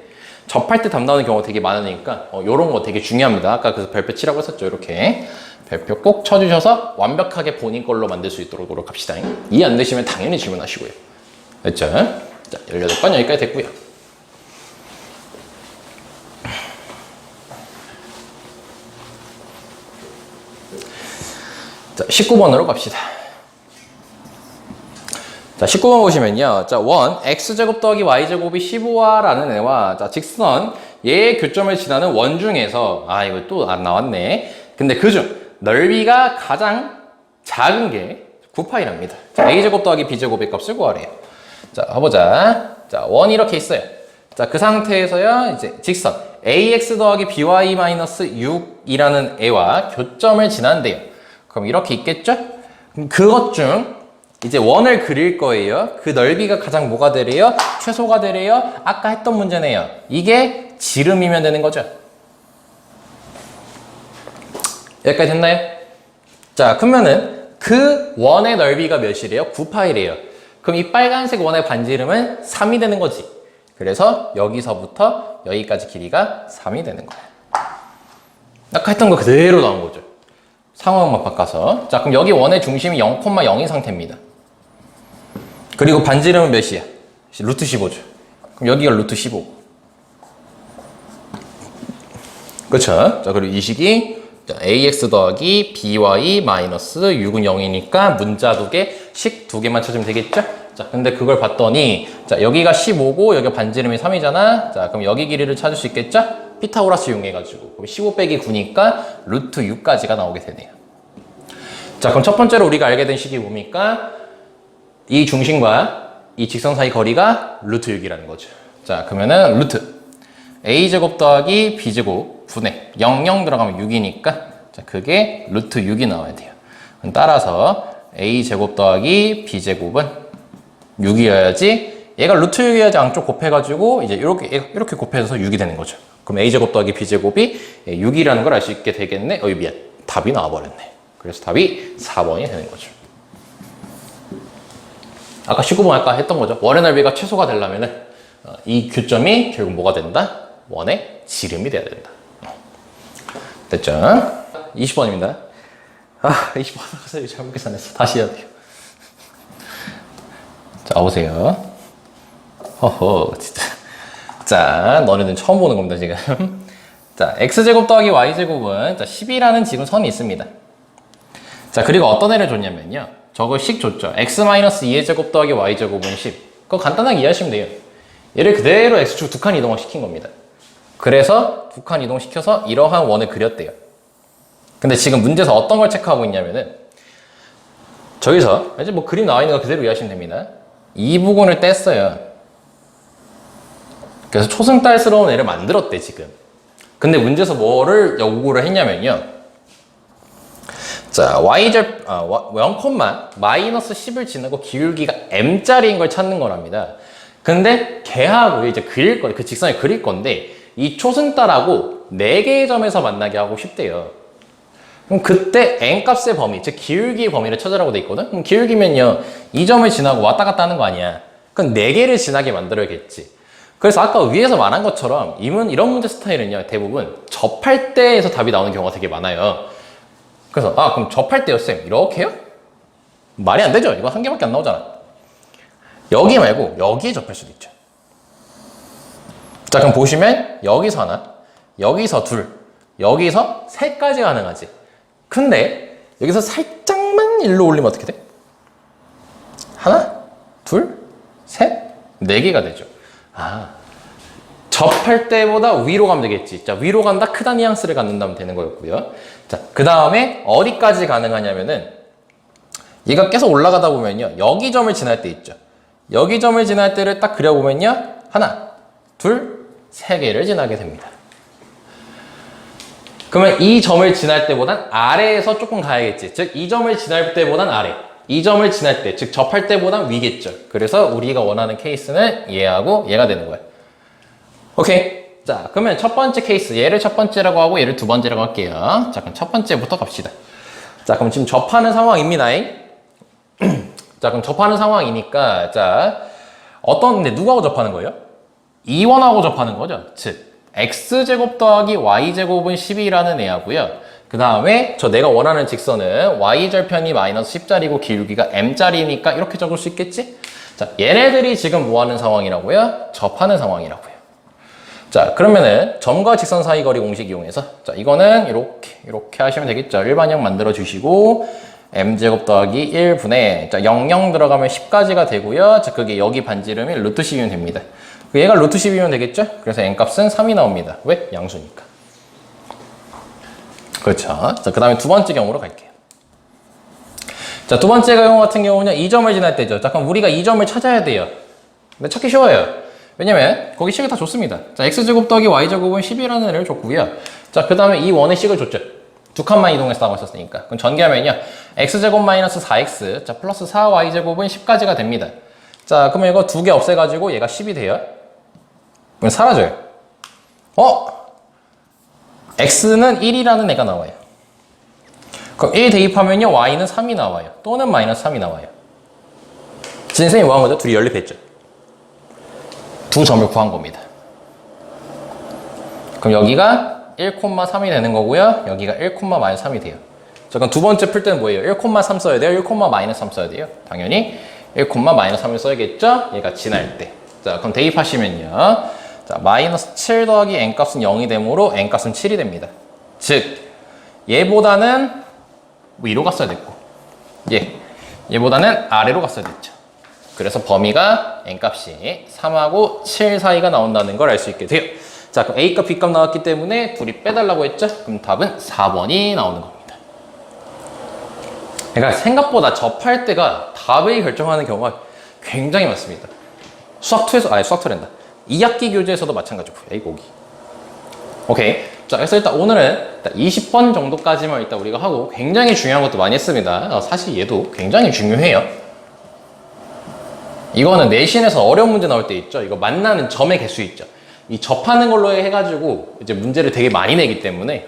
Speaker 1: 접할 때 답 나오는 경우가 되게 많으니까, 요런 거 되게 중요합니다. 아까 그래서 별표 치라고 했었죠, 이렇게. 별표 꼭 쳐주셔서 완벽하게 본인 걸로 만들 수 있도록 노력합시다. 이해 안 되시면 당연히 질문하시고요. 됐죠? 자, 18번 여기까지 됐고요. 자, 19번으로 갑시다. 자, 19번 보시면요. 자, 원, x제곱 더하기 y제곱이 15와라는 애와, 자, 직선, 얘의 교점을 지나는 원 중에서, 이거 또 안 나왔네. 근데 그중, 넓이가 가장 작은 게 9파이랍니다. 자, a제곱 더하기 b제곱의 값을 구하래요. 자, 가보자. 자, 원이 이렇게 있어요. 자, 그 상태에서요, 이제 직선, ax 더하기 by-6이라는 애와 교점을 지난대요. 그럼 이렇게 있겠죠? 그럼 그것 중, 이제 원을 그릴 거예요. 그 넓이가 가장 뭐가 되래요? 최소가 되래요? 아까 했던 문제네요. 이게 지름이면 되는 거죠. 여기까지 됐나요? 자, 그러면은 그 원의 넓이가 몇이래요? 9파이래요. 그럼 이 빨간색 원의 반지름은 3이 되는 거지. 그래서 여기서부터 여기까지 길이가 3이 되는 거야. 아까 했던 거 그대로 나온 거죠. 상황만 바꿔서. 자, 그럼 여기 원의 중심이 0,0인 상태입니다. 그리고 반지름은 몇이야? 루트 15죠. 그럼 여기가 루트 15. 그쵸? 자, 그리고 이 식이 ax 더하기 by 마이너스 6은 0이니까 문자 2개, 식 2개만 찾으면 되겠죠? 자, 근데 그걸 봤더니, 자, 여기가 15고, 여기가 반지름이 3이잖아? 자, 그럼 여기 길이를 찾을 수 있겠죠? 피타고라스 이용해가지고. 그럼 15 빼기 9니까 루트 6까지가 나오게 되네요. 자, 그럼 첫 번째로 우리가 알게 된 식이 뭡니까? 이 중심과 이 직선 사이 거리가 루트 6이라는 거죠. 자, 그러면은 루트 a제곱 더하기 b제곱 분의 00 들어가면 6이니까, 자, 그게 루트 6이 나와야 돼요. 따라서 a제곱 더하기 b제곱은 6이어야지, 얘가 루트 6이어야지 양쪽 곱해가지고 이제 이렇게 곱해서 6이 되는 거죠. 그럼 a제곱 더하기 b제곱이 6이라는 걸 알 수 있게 되겠네. 미안. 답이 나와버렸네. 그래서 답이 4번이 되는 거죠. 아까 19번 아까 했던 거죠. 원의 넓이가 최소가 되려면은 이 교점이 결국 뭐가 된다? 원의 지름이 돼야 된다. 됐죠? 20번입니다. 20번 가서 잘못 계산했어. 다시 해야 돼요. 자, 보세요. 허허, 진짜. 자, 너네는 처음 보는 겁니다, 지금. 자, x제곱 더하기 y제곱은, 자, 10이라는 지금 선이 있습니다. 자, 그리고 어떤 애를 줬냐면요. 저거 식 줬죠. x-2의 제곱 더하기 y제곱은 10. 그거 간단하게 이해하시면 돼요. 얘를 그대로 x축 2칸 이동을 시킨 겁니다. 그래서 2칸 이동시켜서 이러한 원을 그렸대요. 근데 지금 문제에서 어떤 걸 체크하고 있냐면은, 저기서 이제 뭐 그림 나와 있는 거 그대로 이해하시면 됩니다. 이 부분을 뗐어요. 그래서 초승달스러운 애를 만들었대, 지금. 근데 문제에서 뭐를 요구를 했냐면요. 자, 0,-10을 지나고 기울기가 m짜리인 걸 찾는 거랍니다. 근데 걔하고 이제 그릴 거, 그 직선을 그릴 건데, 이 초승달하고 4개의 점에서 만나게 하고 싶대요. 그럼 그때 n값의 범위, 즉 기울기의 범위를 찾으라고 돼 있거든? 그럼 기울기면요, 이 점을 지나고 왔다 갔다 하는 거 아니야. 그럼 4개를 지나게 만들어야겠지. 그래서 아까 위에서 말한 것처럼 이런 문제 스타일은요, 대부분 접할 때에서 답이 나오는 경우가 되게 많아요. 그래서 그럼 접할 때요, 쌤, 이렇게요? 말이 안 되죠? 이거 한 개밖에 안 나오잖아. 여기 말고 여기에 접할 수도 있죠. 자, 그럼 보시면 여기서 하나, 여기서 둘, 여기서 셋까지 가능하지. 근데 여기서 살짝만 일로 올리면 어떻게 돼? 하나, 둘, 셋, 4개가 되죠. 접할 때보다 위로 가면 되겠지. 자, 위로 간다, 크다 뉘앙스를 갖는다면 되는 거였고요. 자, 그 다음에 어디까지 가능하냐면은 얘가 계속 올라가다 보면요. 여기 점을 지날 때 있죠. 여기 점을 지날 때를 딱 그려보면요. 하나, 둘, 세 개를 지나게 됩니다. 그러면 이 점을 지날 때보단 아래에서 조금 가야겠지. 즉, 이 점을 지날 때보단 아래. 이 점을 지날 때, 즉 접할 때보단 위겠죠. 그래서 우리가 원하는 케이스는 얘하고 얘가 되는 거예요. 오케이. 자, 그러면 첫 번째 케이스. 얘를 첫 번째라고 하고 얘를 두 번째라고 할게요. 자, 그럼 첫 번째부터 갑시다. 자, 그럼 지금 접하는 상황입니다. 자, 그럼 접하는 상황이니까, 자, 근데 누구하고 접하는 거예요? 2원하고 접하는 거죠. 즉, x제곱 더하기 y제곱은 12라는 애하고요. 그 다음에 내가 원하는 직선은 y절편이 마이너스 10짜리고 기울기가 m짜리니까 이렇게 적을 수 있겠지? 자, 얘네들이 지금 뭐 하는 상황이라고요? 접하는 상황이라고요. 자, 그러면은 점과 직선 사이 거리 공식 이용해서 자, 이거는 이렇게 하시면 되겠죠. 일반형 만들어 주시고 m제곱 더하기 1분의 자, 00 들어가면 10까지가 되고요. 자, 그게 여기 반지름이 루트 10이면 됩니다. 얘가 루트 10이면 되겠죠? 그래서 n값은 3이 나옵니다. 왜? 양수니까. 그렇죠. 자, 그 다음에 두 번째 경우로 갈게요. 자, 두 번째 경우 같은 경우는 이 점을 지날 때죠. 자, 그럼 우리가 이 점을 찾아야 돼요. 근데 찾기 쉬워요. 왜냐면 거기 식을 다 줬습니다. 자, x제곱 더하기 y제곱은 10이라는 애를 줬고요. 자, 그 다음에 이 원의 식을 줬죠. 두 칸만 이동해서 나오고 있었으니까. 그럼 전개하면요. x제곱 마이너스 4x 자 플러스 4y제곱은 10까지가 됩니다. 자, 그러면 이거 두 개 없애가지고 얘가 10이 돼요. 그럼 사라져요. x는 1이라는 애가 나와요. 그럼 1 대입하면요. y는 3이 나와요. 또는 마이너스 3이 나와요. 선생님이 뭐 한 거죠? 둘이 연립했죠. 두 점을 구한 겁니다. 그럼 여기가 1,3이 되는 거고요. 여기가 1,-3이 돼요. 자, 그럼 두 번째 풀 때는 뭐예요? 1,3 써야 돼요? 1,-3 써야 돼요? 당연히 1,-3을 써야겠죠? 얘가 지날 때. 자, 그럼 대입하시면요. 자, 마이너스 7 더하기 n값은 0이 되므로 n값은 7이 됩니다. 즉, 얘보다는 위로 갔어야 됐고, 얘보다는 아래로 갔어야 됐죠. 그래서 범위가 n값이 3하고 7 사이가 나온다는 걸 알 수 있게 돼요. 자, 그럼 a값, b값 나왔기 때문에 둘이 빼달라고 했죠? 그럼 답은 4번이 나오는 겁니다. 그러니까 생각보다 접할 때가 답을 결정하는 경우가 굉장히 많습니다. 수학2랜다. 2학기 교재에서도 마찬가지고, 보기. 오케이. 자, 그래서 일단 오늘은 20번 정도까지만 일단 우리가 하고 굉장히 중요한 것도 많이 했습니다. 사실 얘도 굉장히 중요해요. 이거는 내신에서 어려운 문제 나올 때 있죠. 이거 만나는 점의 개수 있죠. 이 접하는 걸로 해가지고 이제 문제를 되게 많이 내기 때문에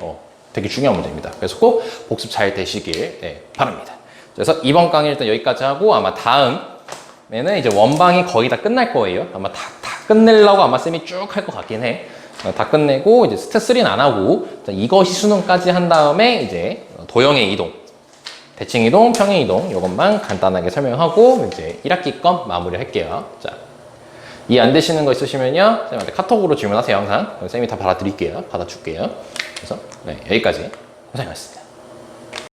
Speaker 1: 되게 중요한 문제입니다. 그래서 꼭 복습 잘 되시길 바랍니다. 그래서 이번 강의 일단 여기까지 하고 아마 다음에는 이제 원방이 거의 다 끝날 거예요. 아마 다 끝내려고 아마 쌤이 쭉 할 것 같긴 해. 다 끝내고 이제 스텝 3는 안 하고 이것이 수능까지 한 다음에 이제 도형의 이동, 대칭 이동, 평행 이동 이것만 간단하게 설명하고 이제 1학기 건 마무리 할게요. 자, 이해 안 되시는 거 있으시면요 쌤한테 카톡으로 질문하세요. 항상 쌤이 다 받아줄게요. 그래서 여기까지 고생하셨습니다.